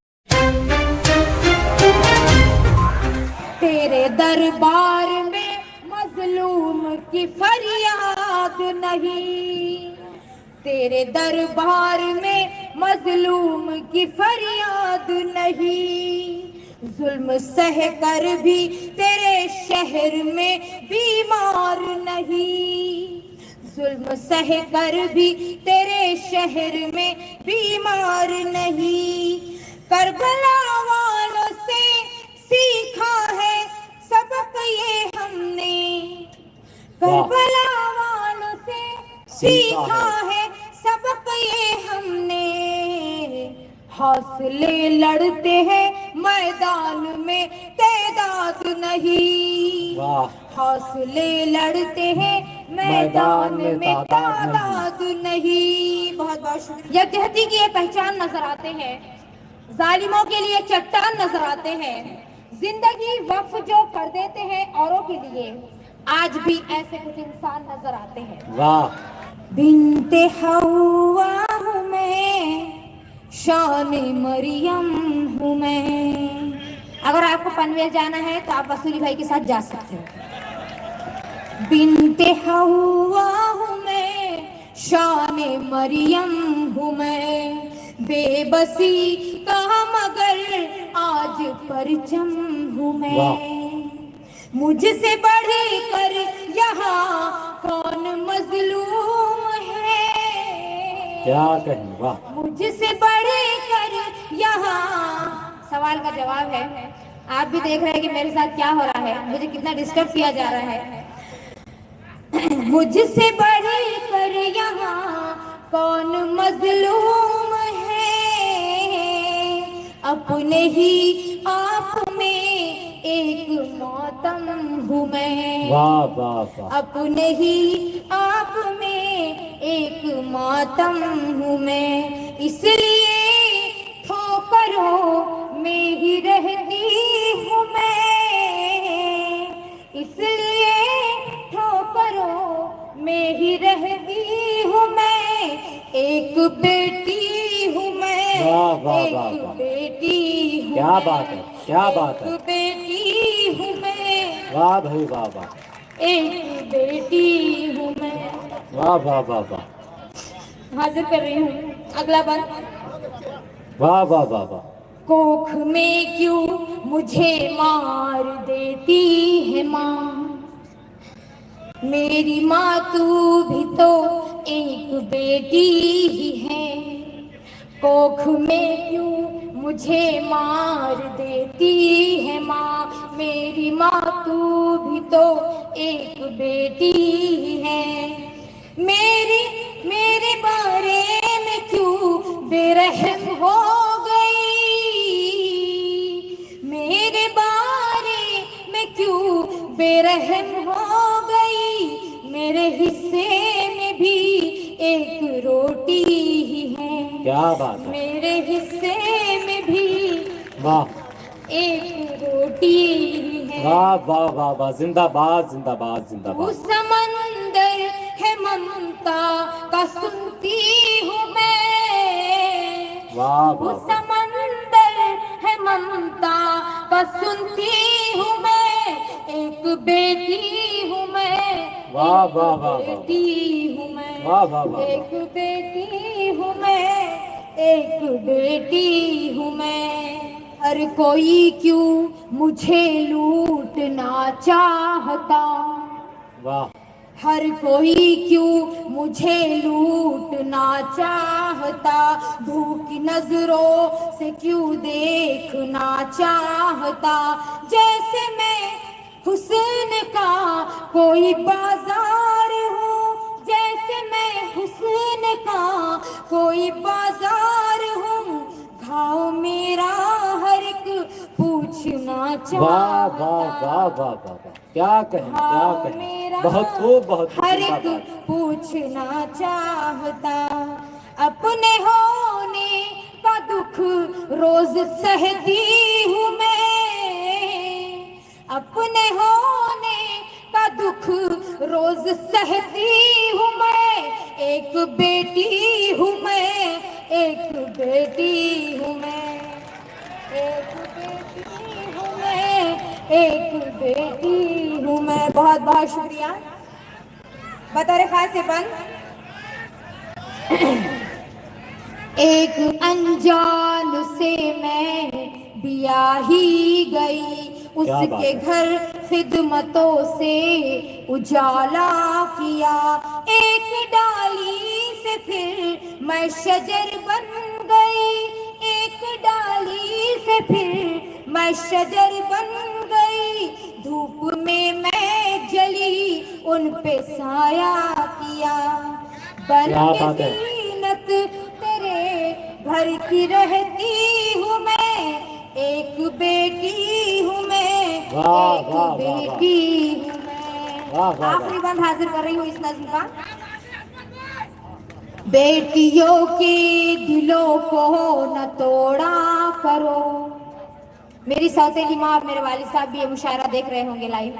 तेरे दरबार में मजलूम की फरियाद नहीं, तेरे दरबार में मजलूम की फरियाद नहीं। जुल्म सह कर भी तेरे शहर में बीमार नहीं, जुल्म सह कर भी तेरे शहर में बीमार नहीं। करबला वालों से सीखा है सबक ये हमने, करबला वालों से सीखा है सबक ये हमने। हौसले लड़ते हैं मैदान में तादाद नहीं, हौसले लड़ते हैं मैदान में तादाद नहीं। बहुत बहुत शुक्रिया। यकजहती की ये पहचान नजर आते हैं, जालिमों के लिए चट्टान नजर आते हैं, जिंदगी वक्फ जो कर देते हैं औरों के लिए, आज भी ऐसे कुछ इंसान नजर आते हैं। वाह। बिन्ते हवा हूँ मैं, शान मरियम हूँ मैं। अगर आपको पनवेल जाना है तो आप वसूली भाई के साथ जा सकते हैं। बिन्ते हवा हूँ मैं, शान मरियम हूँ मैं। बेबसी का मगर आज परचम हूँ मैं। मुझसे बढ़े कर यहाँ कौन मजलूम है, क्या कहें। वाह। मुझसे बढ़े कर यहाँ, सवाल का जवाब है। आप भी देख रहे हैं कि मेरे साथ क्या हो रहा है, मुझे कितना डिस्टर्ब किया जा रहा है। मुझसे बढ़े कर यहाँ कौन मजलूम है, अपने ही आप में एक मातम हूँ मैं। वाह वाह वाह। अपने ही आप में एक मातम हूँ मैं, इसलिए ठोकरों में ही रहती हूँ मैं, इसलिए ठोकरों में ही रहती हूँ मैं। एक बेटी हूँ मैं, वाह वाह वाह एक वाह। बेटी हूँ क्या बात है, क्या बात है। एक बेटी हूँ मैं, वाह भाई वाह वाह। एक बेटी हूँ मैं। वाह वाह वाह वाह। हाजिर कर रही हूँ अगला बंद। वाह वाह वाह वाह। कोख में क्यों मुझे मार देती है माँ, मेरी माँ तू भी तो एक बेटी ही है। कोख में क्यों मुझे मार देती है माँ, मेरी माँ तू भी तो एक बेटी ही है। मेरे बारे में क्यों बेरहम हो गई, मेरे बारे में क्यों बेरहम हो गई। मेरे हिस्से में भी एक रोटी ही है। क्या बात है। मेरे हिस्से में भी वाह। एक रोटी ही है। वाह वाह वाह वाह। जिंदाबाद जिंदाबाद वो जिंदाबाद। समंदर है ममता का सुनती हूँ मैं। वाह वो वाह। समंदर है ममता का सुनती हूँ मैं। एक बेटी हूँ मैं, वाह वाह वाह। बेटी हूँ मैं, वाह वाह वाह। एक बेटी हूँ मैं, एक बेटी हूँ मैं। हर कोई क्यों मुझे लूटना चाहता, वाह। हर कोई क्यों मुझे लूटना चाहता। धूकी नजरों से क्यों देखना चाहता। जैसे मैं हुस्न का कोई बाजार हूँ, जैसे मैं हुस्न का कोई बाजार हूँ। घाव मेरा हर एक पूछना चाहता। वाह वाह वाह वाह वाह। क्या कहें क्या कहें। बहुत खूब बहुत खूब। हर एक जिंदाबाद। पूछना चाहता। अपने होने का दुख रोज सहती हूँ मैं, अपने होने का दुख रोज सहती हूँ मैं। एक बेटी हूँ मैं, एक बेटी हूँ मैं, एक बेटी हूँ मैं, एक बेटी हूँ मैं। बहुत बहुत शुक्रिया। बतौर खास बंद। एक अनजान से मैं ब्याही गई, उसके घर खिदमतों से उजाला किया। एक डाली से फिर मैं शजर बन गई, एक डाली से फिर मैं शजर बन गई। धूप में मैं जली, उन पे साया किया। बन के जीनत तेरे घर की रहती हूँ मैं, एक बेटी हूँ मैं, एक बेटी हूँ मैं। आखिरी बंद हाजिर कर रही हूँ इस नज्म का। बेटियों के दिलों को न तोड़ा करो। मेरी सौतेली माँ और मेरे वालिद साहब भी ये मुशायरा देख रहे होंगे लाइव।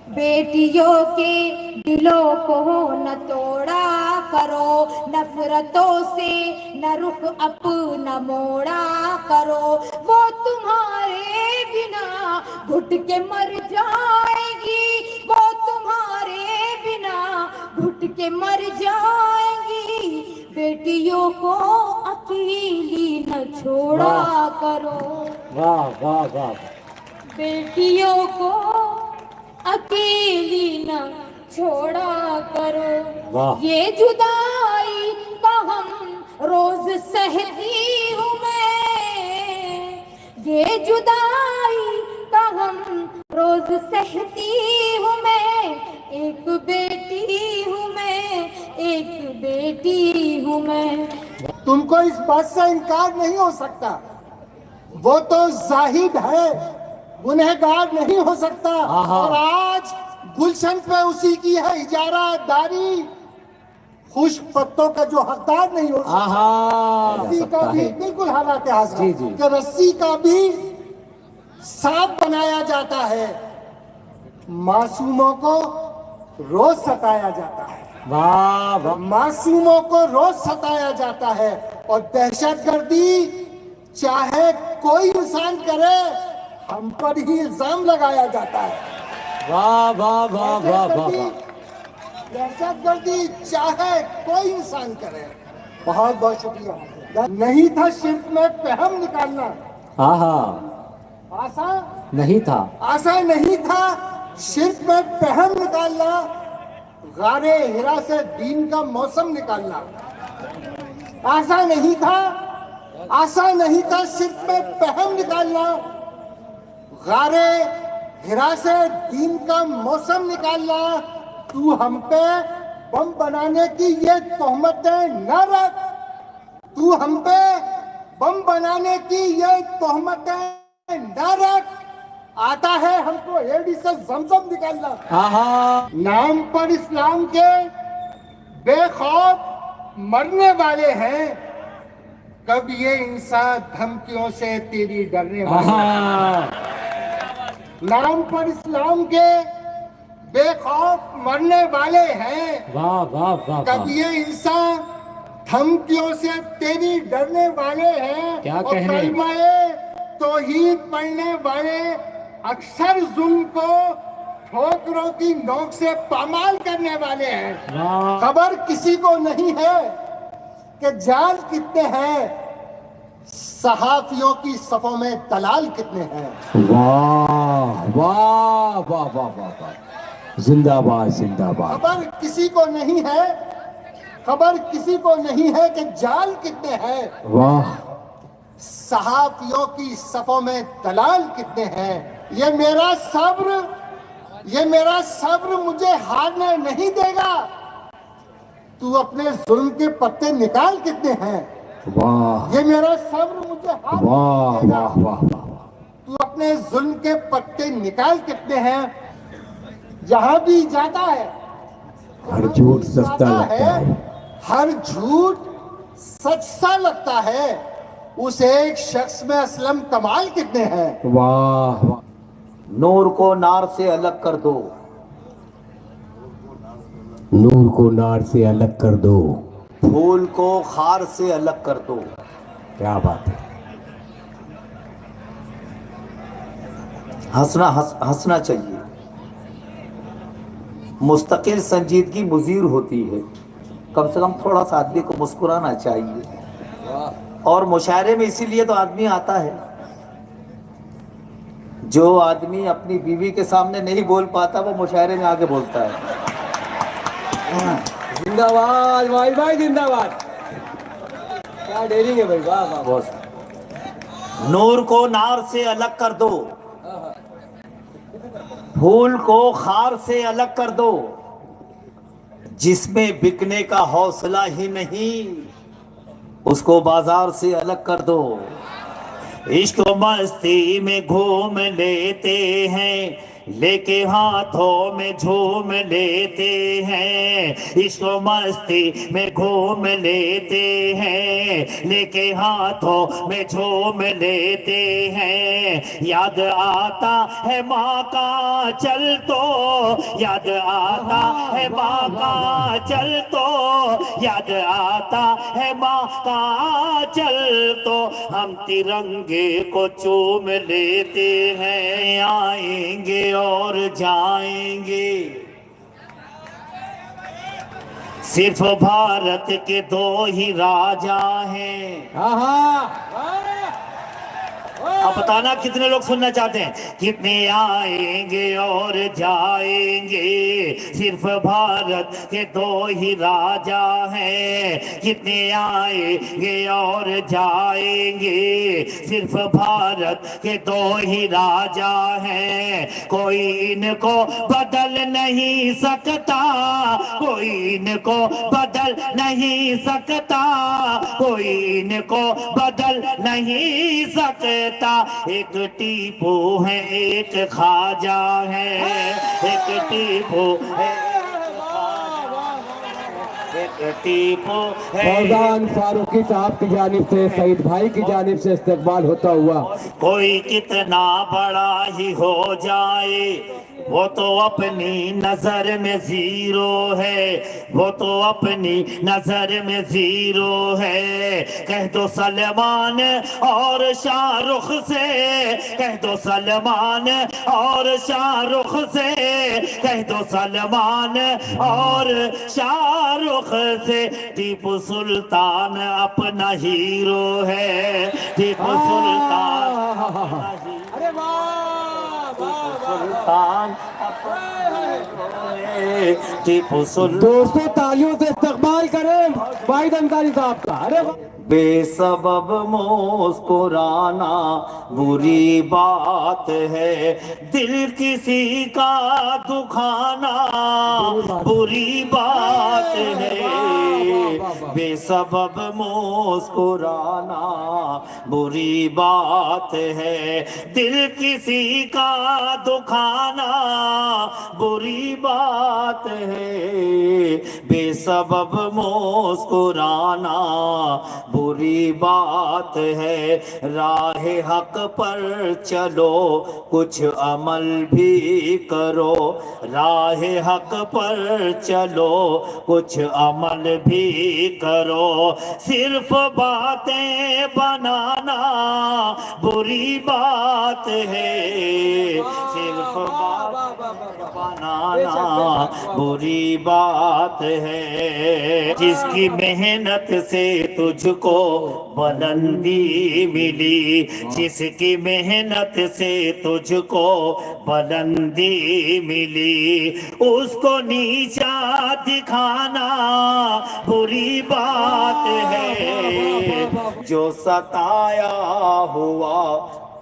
बेटियों के दिलों को न तोड़ा करो, नफरतों से न रुख अपना मोड़ा करो। वो तुम्हारे बिना घुट के मर जाएगी, वो तुम्हारे बिना घुट के मर जाएगी। बेटियों को अकेली न छोड़ा करो। वाह वाह वाह। बेटियों को अकेली न छोड़ा करो। ये जुदाई का हम रोज सहती हूँ मैं, ये जुदाई का हम रोज सहती हूँ मैं। एक बेटी हूँ मैं, एक बेटी हूँ मैं। तुमको इस बात से इनकार नहीं हो सकता, वो तो जाहिद है, गुनहगार नहीं हो सकता। और आज गुलशन पे उसी की है इजारादारी, खुश पत्तों का जो हकदार नहीं हो सकता, रस्सी का भी बिल्कुल हालात हाजिर कि रस्सी का भी सांप बनाया जाता है, मासूमों को रोज सताया जाता है। वाह वाह, मासूमों को रोज सताया जाता है। और दहशतगर्दी चाहे कोई इंसान करे, हम पर ही इल्जाम लगाया जाता है। वाह वाह वाह वाह वाह, दहशतगर्दी चाहे कोई इंसान करे। बहुत बहुत शुक्रिया। नहीं था शिर्क में पहम निकालना, आसान नहीं था, आसान नहीं था शिर्क में पहम निकालना, गारे हिरा से दीन का मौसम निकालना। आसान नहीं था, आसान नहीं था शिर्क में पहम निकालना, गारे हिरा से दीन का मौसम निकालना। तू हम पे बम बनाने की ये तोहमतें न रख, तू हम पे बम बनाने की ये तोहमतें न रख। आता है हमको एडी से जमजम निकालना। नाम पर इस्लाम के बेखौफ मरने वाले हैं, कब ये इंसान धमकियों से तेरी डरने वाले। नाम पर इस्लाम के बेखौफ मरने वाले हैं, वाह वाह वाह, कब ये इंसान धमकियों से तेरी डरने वाले हैं। क्या कहने, तौहीद पढ़ने वाले अक्सर जुल्म को ठोकरों की नोक से पामाल करने वाले हैं। खबर किसी को नहीं है कि जाल कितने हैं, सहाफियों की सफों में दलाल कितने हैं। वाह वाह वाह वाह वाह, जिंदाबाद जिंदाबाद। खबर किसी को नहीं है, खबर किसी को नहीं है कि जाल कितने हैं। वाह, सहाफियों की सफों में दलाल कितने हैं। ये मेरा सब्र, ये मेरा सब्र मुझे हारने नहीं देगा। तू अपने जुल्म के पत्ते निकाल कितने हैं। वाह, ये मेरा सब्र मुझे हारने नहीं देगा। वाह वाह वाह, तू अपने जुल्म के पत्ते निकाल कितने हैं। जहां भी जाता है हर झूठ सस्ता लगता है, हर झूठ सच सा लगता है। उस एक शख्स में असलम कमाल कितने हैं। वाह वाह, नूर को नार से अलग कर दो, नूर को नार से अलग कर दो, फूल को खार से अलग कर दो। क्या बात है। हंसना चाहिए, मुस्तकिल संजीदगी मुजीर होती है। कम से कम थोड़ा सा आदमी को मुस्कुराना चाहिए। और मुशायरे में इसीलिए तो आदमी आता है। जो आदमी अपनी बीवी के सामने नहीं बोल पाता वो मुशायरे में आके बोलता है। जिंदाबाद भाई, भाई जिंदाबाद। क्या डेरिंग है भाई, वाह वाह। बहुत। नूर को नार से अलग कर दो, फूल को खार से अलग कर दो, जिसमें बिकने का हौसला ही नहीं उसको बाजार से अलग कर दो। इश्क मस्ती में घूम लेते हैं, लेके हाथों में झूम लेते हैं। इश्क मस्ती में घूम लेते हैं, लेके हाथों में झूम लेते हैं। याद आता है माँ का चल तो, याद आता है माँ का चल तो, याद आता है माँ का चल तो, हम तिरंगे को चूम लेते हैं। आएंगे और जाएंगे, सिर्फ भारत के दो ही राजा हैं। अब बताना कितने लोग सुनना चाहते हैं। कितने आएंगे और जाएंगे, सिर्फ भारत के दो ही राजा हैं। कितने आएंगे और जाएंगे, सिर्फ भारत के दो ही राजा हैं। कोई इनको बदल नहीं सकता, कोई इनको बदल नहीं सकता, कोई इनको बदल नहीं सकता। कहता एक टीपू है एक ख्वाजा है, एक टीपू है एक टीपू है। फौजान फारूकी साहब की जानिब से सईद भाई की जानिब से इस्तकबाल होता हुआ। कोई कितना बड़ा ही हो जाए वो तो अपनी नजर में जीरो है, वो तो अपनी नजर में जीरो है। कह दो सलमान और शाहरुख से, कह दो सलमान और शाहरुख से, कह दो सलमान और शाहरुख से, टीपू सुल्तान अपना हीरो है, टीपू सुल्तान अरे वाह सुल्तान टीपू सुल्तान। दोस्तों तालियों से इस्तकबाल करें वाहिद अंसारी साहब का। अरे बेसबब मुस्कुराना बुरी बात है, दिल किसी का दुखाना बुरी बात है। बेसबब मुस्कुराना बुरी बात है, दिल किसी का दुखाना बुरी बात है। बेसबब मुस्कुराना बुरी बात है। राह हक पर चलो कुछ अमल भी करो, राह हक पर चलो कुछ अमल भी करो। सिर्फ बातें बनाना बुरी बात है, सिर्फ बनाना बुरी बात है। जिसकी मेहनत से तुझको बुलंदी मिली, जिसकी मेहनत से तुझको बुलंदी मिली, उसको नीचा दिखाना बुरी बात है। जो सताया हुआ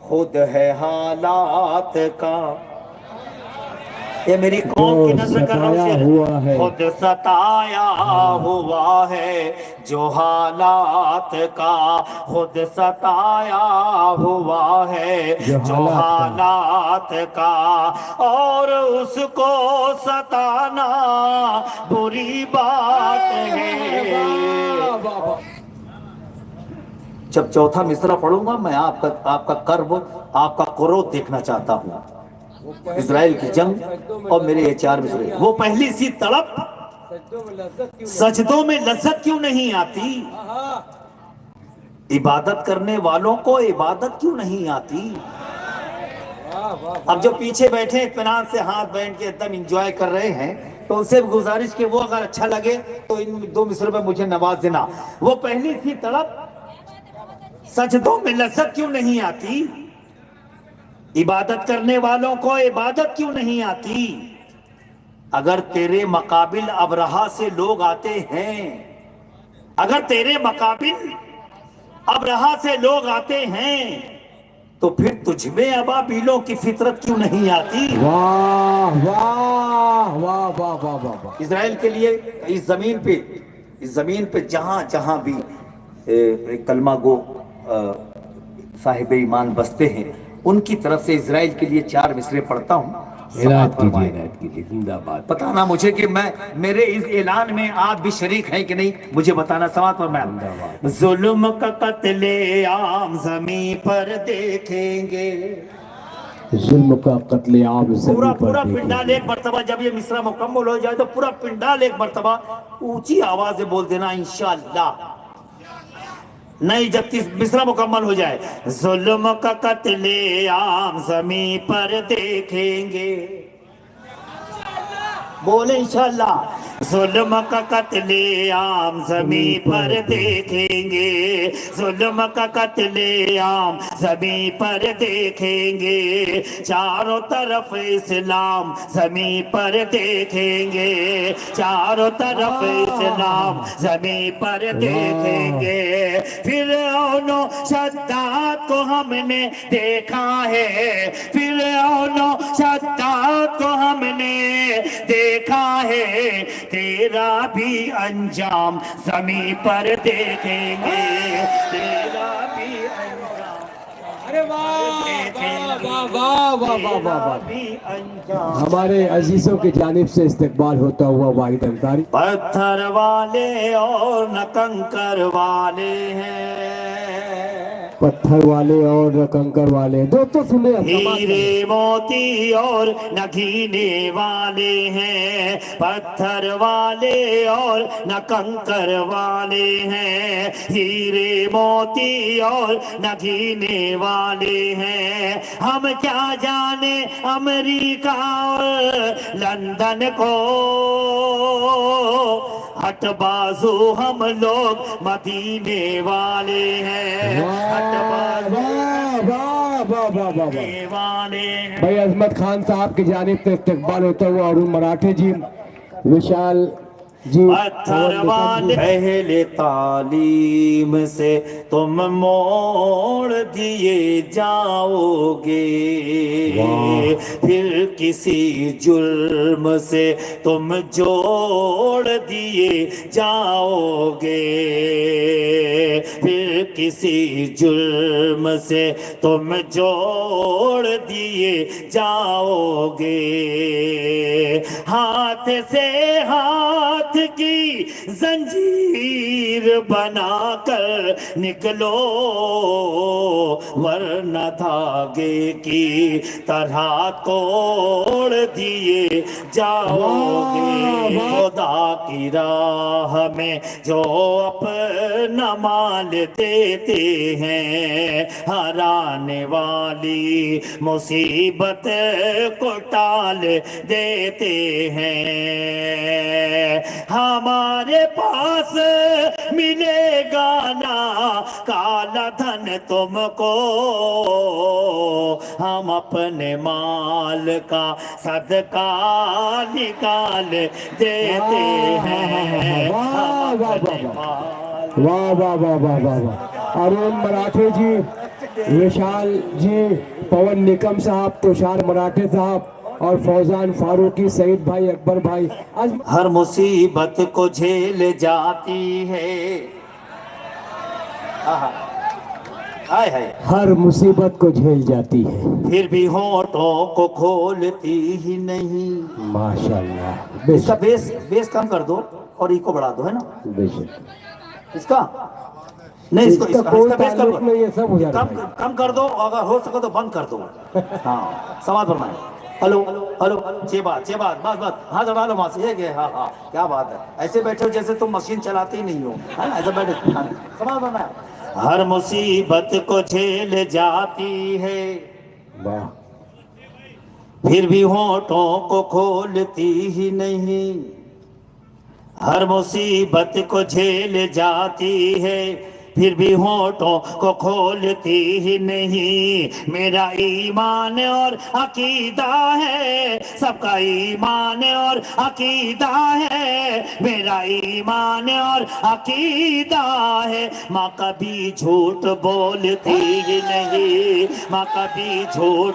खुद है हालात का, ये मेरी कौम की नजर कर रहा है। खुद सताया हुआ है जो हालात का, खुद सताया हुआ है जो हालात का, और उसको सताना बुरी बात है। जब चौथा मिसरा पढ़ूंगा मैं आपका कर्ब, आपका क्रोध देखना चाहता हूँ। इजराइल की जंग और मेरे ये चार मिसरे। वो पहली सी तड़प, सजदों में लज्जत क्यों नहीं आती, इबादत करने वालों को इबादत क्यों नहीं आती। अब जो पीछे बैठे इत्मीनान से हाथ बैठ के एकदम एंजॉय कर रहे हैं, तो उनसे गुजारिश कि वो अगर अच्छा लगे तो इन दो मिसरों में मुझे नवाज देना। वो पहली सी तड़प, सजदों में लज्जत क्यों नहीं आती, इबादत करने वालों को इबादत क्यों नहीं आती। अगर तेरे मकाबिल अबरहा से लोग आते हैं, अगर तेरे मकाबिल अबरहा से लोग आते हैं, तो फिर तुझमें अबाबीलों की फितरत क्यों नहीं आती। वाह वाह वाह वाह वाह वाह। इजराइल के लिए इस जमीन पे जहां जहां भी कलमा गो साहिब ईमान बसते हैं, उनकी तरफ से इजराइल के लिए चार मिसरे पढ़ता हूँ। बताना मुझे कि मैं मेरे इस ऐलान में आप भी शरीक हैं कि नहीं, मुझे बताना। समात पर मैं जुल्म का कत्ले आम जमीन पर देखेंगे, जुल्म का कत्ले आम पूरा पिंडाल एक मर्तबा, जब ये मिसरा मुकम्मल हो जाए तो पूरा पिंडाल एक मर्तबा ऊंची आवाज से बोल देना इंशाअल्लाह। नहीं, जब मिसरा मुकम्मल हो जाए। जुल्म का कत्ले आम ज़मीं पर देखेंगे, बोले इंशाअल्लाह। जुल्म का कत्ले आम ज़मीं पर देखेंगे, जुल्म का कत्ले आम ज़मीं पर देखेंगे। चारों तरफ इस्लाम ज़मीं पर देखेंगे, चारों तरफ इस्लाम ज़मीं पर देखेंगे। फिरौनो शद्दाद को हमने देखा है, फिरौनो शद्दाद को हमने देखा है। तेरा भी अंजाम ज़मीं पर देखेंगे, तेरा भी अंजाम। अरे वाह वाह वाह वाह वाह वाह भी अंजाम। हमारे अजीजों की जानिब से इस्तकबाल होता हुआ वाहिद अंसारी। पत्थर वाले और न कंकर वाले हैं, पत्थर वाले और कंकर वाले, दोस्तों सुने हीरे मोती और न घीने वाले हैं, पत्थर वाले और न कंकर वाले हैं, हीरे मोती और न घीने वाले हैं। हम क्या जाने अमेरिका और लंदन को, हट बाजू हम लोग मदीने वाले हैं, हट बाजू वाले हैं। भाई अजमत खान साहब की जानिब से इस्तकबाल होता हुआ अरुण मराठे जी, विशाल जी, पत्थर वाले पहले तालीम से तुम मोड़ दिए जाओगे, फिर किसी जुर्म से तुम जोड़ दिए जाओगे, फिर किसी जुर्म से तुम जोड़ दिए जाओगे। हाथ से हाथ की जंजीर बनाकर निकलो, वरना धागे की तरह तोड़ दिए जाओगे। खुदा की राह में जो अपना माल देते हैं, हराने वाली मुसीबत को टाल देते हैं। हमारे पास मिलेगा ना काला धन तुमको, हम अपने माल का सदका निकाल देते हैं। वाह वाह वाह वाह वाह वाह वाह वाह। अरुण मराठे जी, विशाल जी, पवन निकम साहब, तुषार मराठे साहब और फौजान फारूकी, सईद भाई, अकबर भाई। हर मुसीबत को झेल जाती है, हाय हाय, हर मुसीबत को झेल जाती है, फिर भी होठों को खोलती ही नहीं। माशाल्लाह। इसका बेस कम कर दो और इको बढ़ा दो, है ना? बेशक। इसका नहीं, इसका कोई बेस कम ताल्लुक नहीं, ये सब हो जाता है। कम कर दो, अगर हो सके तो बंद कर दो। हाँ, समाज फरमाए। हेलो हेलो, छह बात बस बस, हाँ दबा लो मासी, ये हाँ हाँ, क्या बात है, ऐसे बैठे हो जैसे तुम मशीन चलाते ही नहीं हो, है ना? ऐसे बैठे, समाज फरमाए। हर मुसीबत को झेल जाती है, वाह, फिर भी होठों को खोलती ही नहीं। हर मुसीबत को झेल जाती है, फिर भी होठों को खोलती ही नहीं। मेरा ईमान और अकीदा है, सबका ईमान और अकीदा है, मेरा ईमान और अकीदा है। माँ कभी झूठ बोलती ही नहीं, माँ कभी झूठ,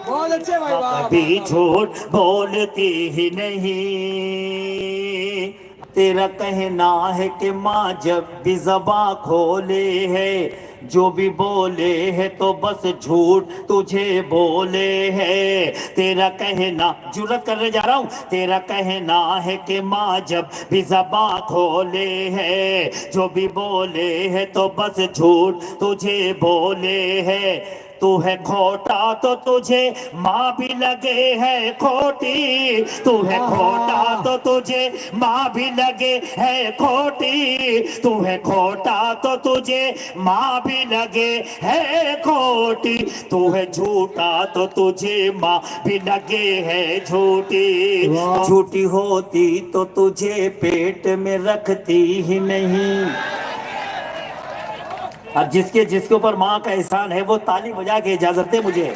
बहुत अच्छे भाई, कभी झूठ बोलती ही नहीं। तेरा कहना है कि माँ जब भी ज़बां खोले है, जो भी बोले है तो बस झूठ तुझे बोले है। तेरा कहना, जुर्रत करने जा रहा हूँ, तेरा कहना है कि माँ जब भी ज़बां खोले है, जो भी बोले है तो बस झूठ तुझे बोले है। तू है खोटा तो तुझे माँ भी लगे है खोटी, तू है खोटा तो तुझे माँ भी लगे है खोटी, तू है खोटा तो तुझे माँ भी लगे है खोटी, तू है झूठा तो तुझे माँ भी लगे है झूठी। झूठी होती तो तुझे पेट में रखती ही नहीं। अब जिसके ऊपर माँ का एहसान है वो ताली बजा के इजाजत दे मुझे।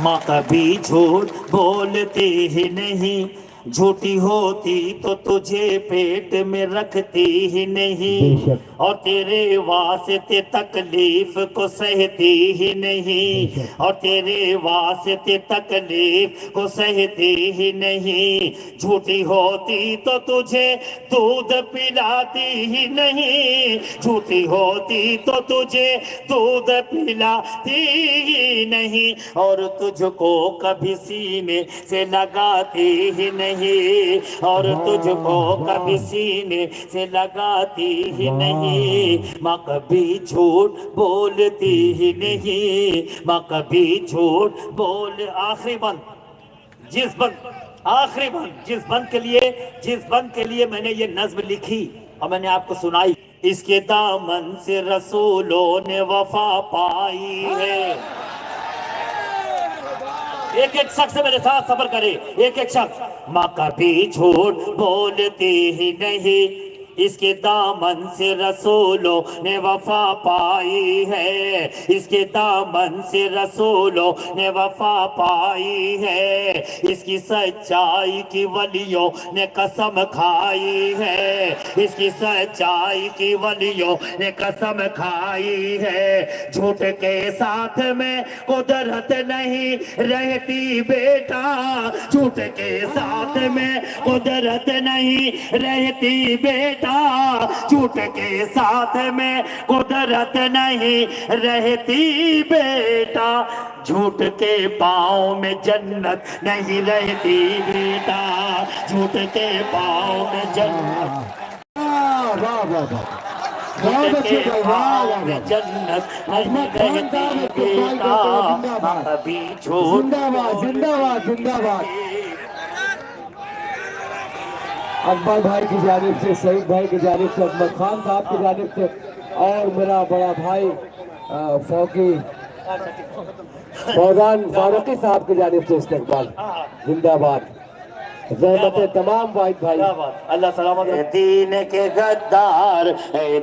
माँ कभी झूठ बोलती ही नहीं, झूठी होती तो तुझे पेट में रखती ही नहीं, और तेरे वास्ते तकलीफ को सहती ही नहीं, और तेरे वास्ते तकलीफ को सहती ही नहीं। झूठी होती तो तुझे दूध पिलाती ही नहीं, झूठी होती तो तुझे दूध पिलाती ही नहीं, और तुझको कभी सीने से लगाती ही नहीं, और तुझको कभी सीने से लगाती ही नहीं। माँ कभी झूठ बोलती ही नहीं, माँ कभी झूठ बोल। आखिरी बंद, जिस बंद के लिए मैंने ये नज्म लिखी और मैंने आपको सुनाई, इसके दामन से रसूलों ने वफा पाई है। एक एक शख्स मेरे साथ सफर करे, एक एक शख्स। माँ कभी झूठ बोलती ही नहीं, इसके दामन से रसूलों ने वफा पाई है, इसके दामन से रसूलों ने वफा पाई है। इसकी सच्चाई की वलियों ने कसम खाई है, इसकी सच्चाई की वलियों ने कसम खाई है। झूठ के साथ में कुदरत नहीं रहती बेटा, झूठ के साथ में कुदरत नहीं रहती बेटा, झूठ के साथ में कुदरत नहीं रहती बेटा, झूठ के पाँव में जन्नत नहीं रहती बेटा, झूठ के पाँव में जन्नत, झूठ के पाँव में जन्नत नहीं रहती बेटा, कभी झूठ। जिंदाबाद जिंदाबाद जिंदाबाद। अकबर भाई की जानिब से, सईद भाई की जानिब से, अहमद खान साहब की जानिब से, और मेरा बड़ा भाई फौजान फारूकी साहब की जानिब से इस्तकबाल। जिंदाबाद, ज़हमत तमाम वाहिद भाई। अल्लाह सलामत। दीन के गद्दार,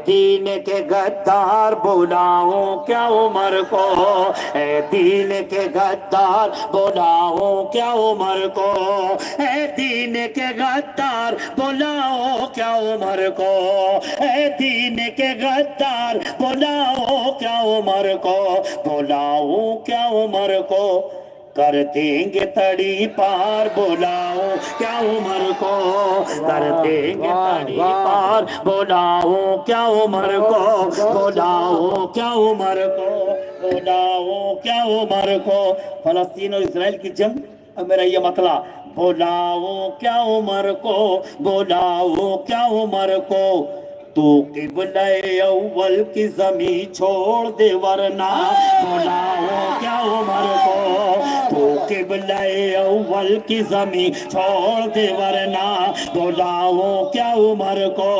दीन के गद्दार, बुलाऊं क्या उमर को, दीन के गद्दार, बुलाऊं क्या उमर को, दीन के गद्दार, बुलाओ क्या उमर को, दीन के गद्दार, बुलाओ क्या उमर को, बुलाऊं क्या उमर को, कर देंगे तड़ी पार, बुलाओ क्या उमर को, कर देंगे तड़ी पार, बुलाओ क्या उमर को, बुलाओ क्या उमर को, बुलाओ क्या उमर को। फलस्तीन और इजराइल की जंग, अब मेरा ये मतला, बुलाओ क्या उमर को, बुलाओ क्या उमर को, तू किबले अव्वल की जमी छोड़ दे वरना, बुलाओ क्या उमर को, तू किबले अव्वल की जमी छोड़ दे वरना, बुलाओ क्या उमर को,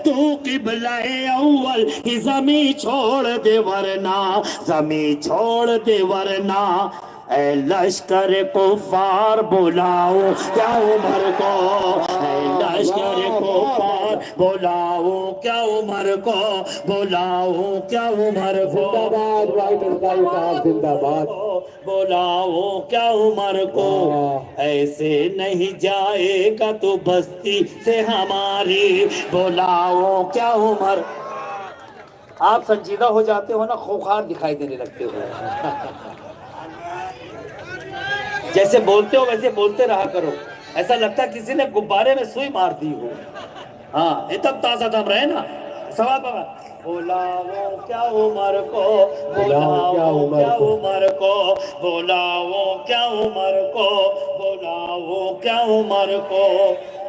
तू किबले अव्वल की जमी छोड़ दे वरना, जमी छोड़ दे वरना, ऐ लश्कर कुफार, बुलाओ क्या उमर को, ऐ लश्कर कुफार, बुलाओ क्या उमर को, बुलाओ क्या उमर को। जिंदाबाद भाई मिर्ज़ाई साहब, जिंदाबाद। बुलाओ क्या उमर को, ऐसे नहीं जाएगा तो बस्ती से हमारी, बुलाओ क्या उमर। आप संजीदा हो जाते हो ना, खूंखार दिखाई देने लगते हो। जैसे बोलते हो वैसे बोलते रहा करो, ऐसा लगता है किसी ने गुब्बारे में सुई मार दी हो। हाँ, ये तब ताजा दम रहे ना। सवाल बाबा, बुलाओ क्या उमर को, बुलाओ क्या उमर को, बुलाओ क्या उमर को, बुलाओ क्या उमर को,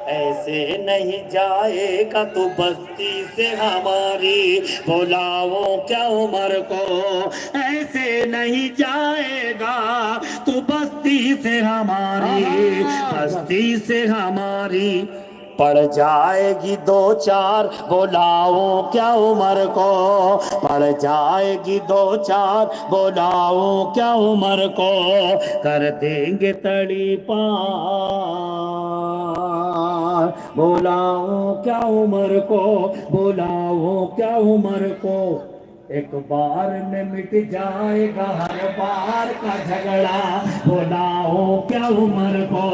ऐसे नहीं जाएगा तू बस्ती से हमारी, बुलाओ क्या उमर को, ऐसे नहीं जाएगा तू बस्ती से हमारी, बस्ती से हमारी। पड़ जाएगी दो चार, बुलाओ क्या उमर को, पड़ जाएगी दो चार, बुलाओ क्या उमर को, कर देंगे तड़ी पार, बुलाओ क्या उमर को, बुलाओ क्या उमर को। एक बार में मिट जाएगा हर बार का झगड़ा, बुलाओ क्या उम्र को।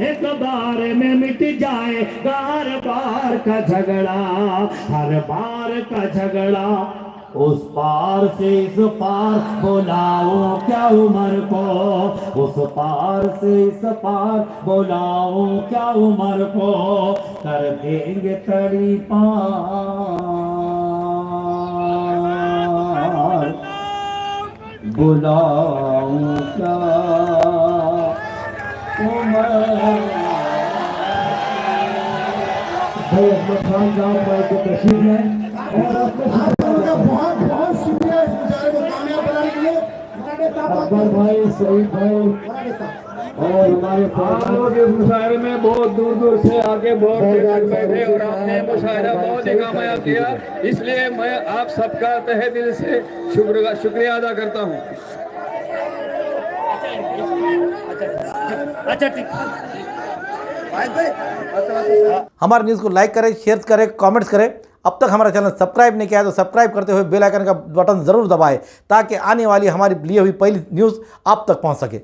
एक बार में मिट जाएगा हर बार का झगड़ा, हर बार का झगड़ा। उस पार से इस पार बुलाओ क्या उम्र को, उस पार से इस पार बुलाओ क्या उम्र को। कर देंगे तड़ी पार, बुलाओ क्या उम्र। भाई अहमद खान साहब की तस्वीर है और आप लोगों का बहुत बहुत शुक्रिया इस मुजाहरे को कामयाब बनाने के लिए। अकबर भाई, शहीद भाई और हमारे आप लोग इस मुशायरे में बहुत दूर दूर से आके बहुत बैठे और आपने मुशायरा बहुत ही कामयाब किया, इसलिए मैं आप सबका तहे दिल से शुक्रिया अदा करता हूँ। अच्छा ठीक। हमारे न्यूज़ को लाइक करें, शेयर करें, कमेंट्स करें। अब तक हमारा चैनल सब्सक्राइब नहीं किया है तो सब्सक्राइब करते हुए बेल आइकन का बटन ज़रूर दबाएं ताकि आने वाली हमारी लिए हुई पहली न्यूज़ आप तक पहुंच सके।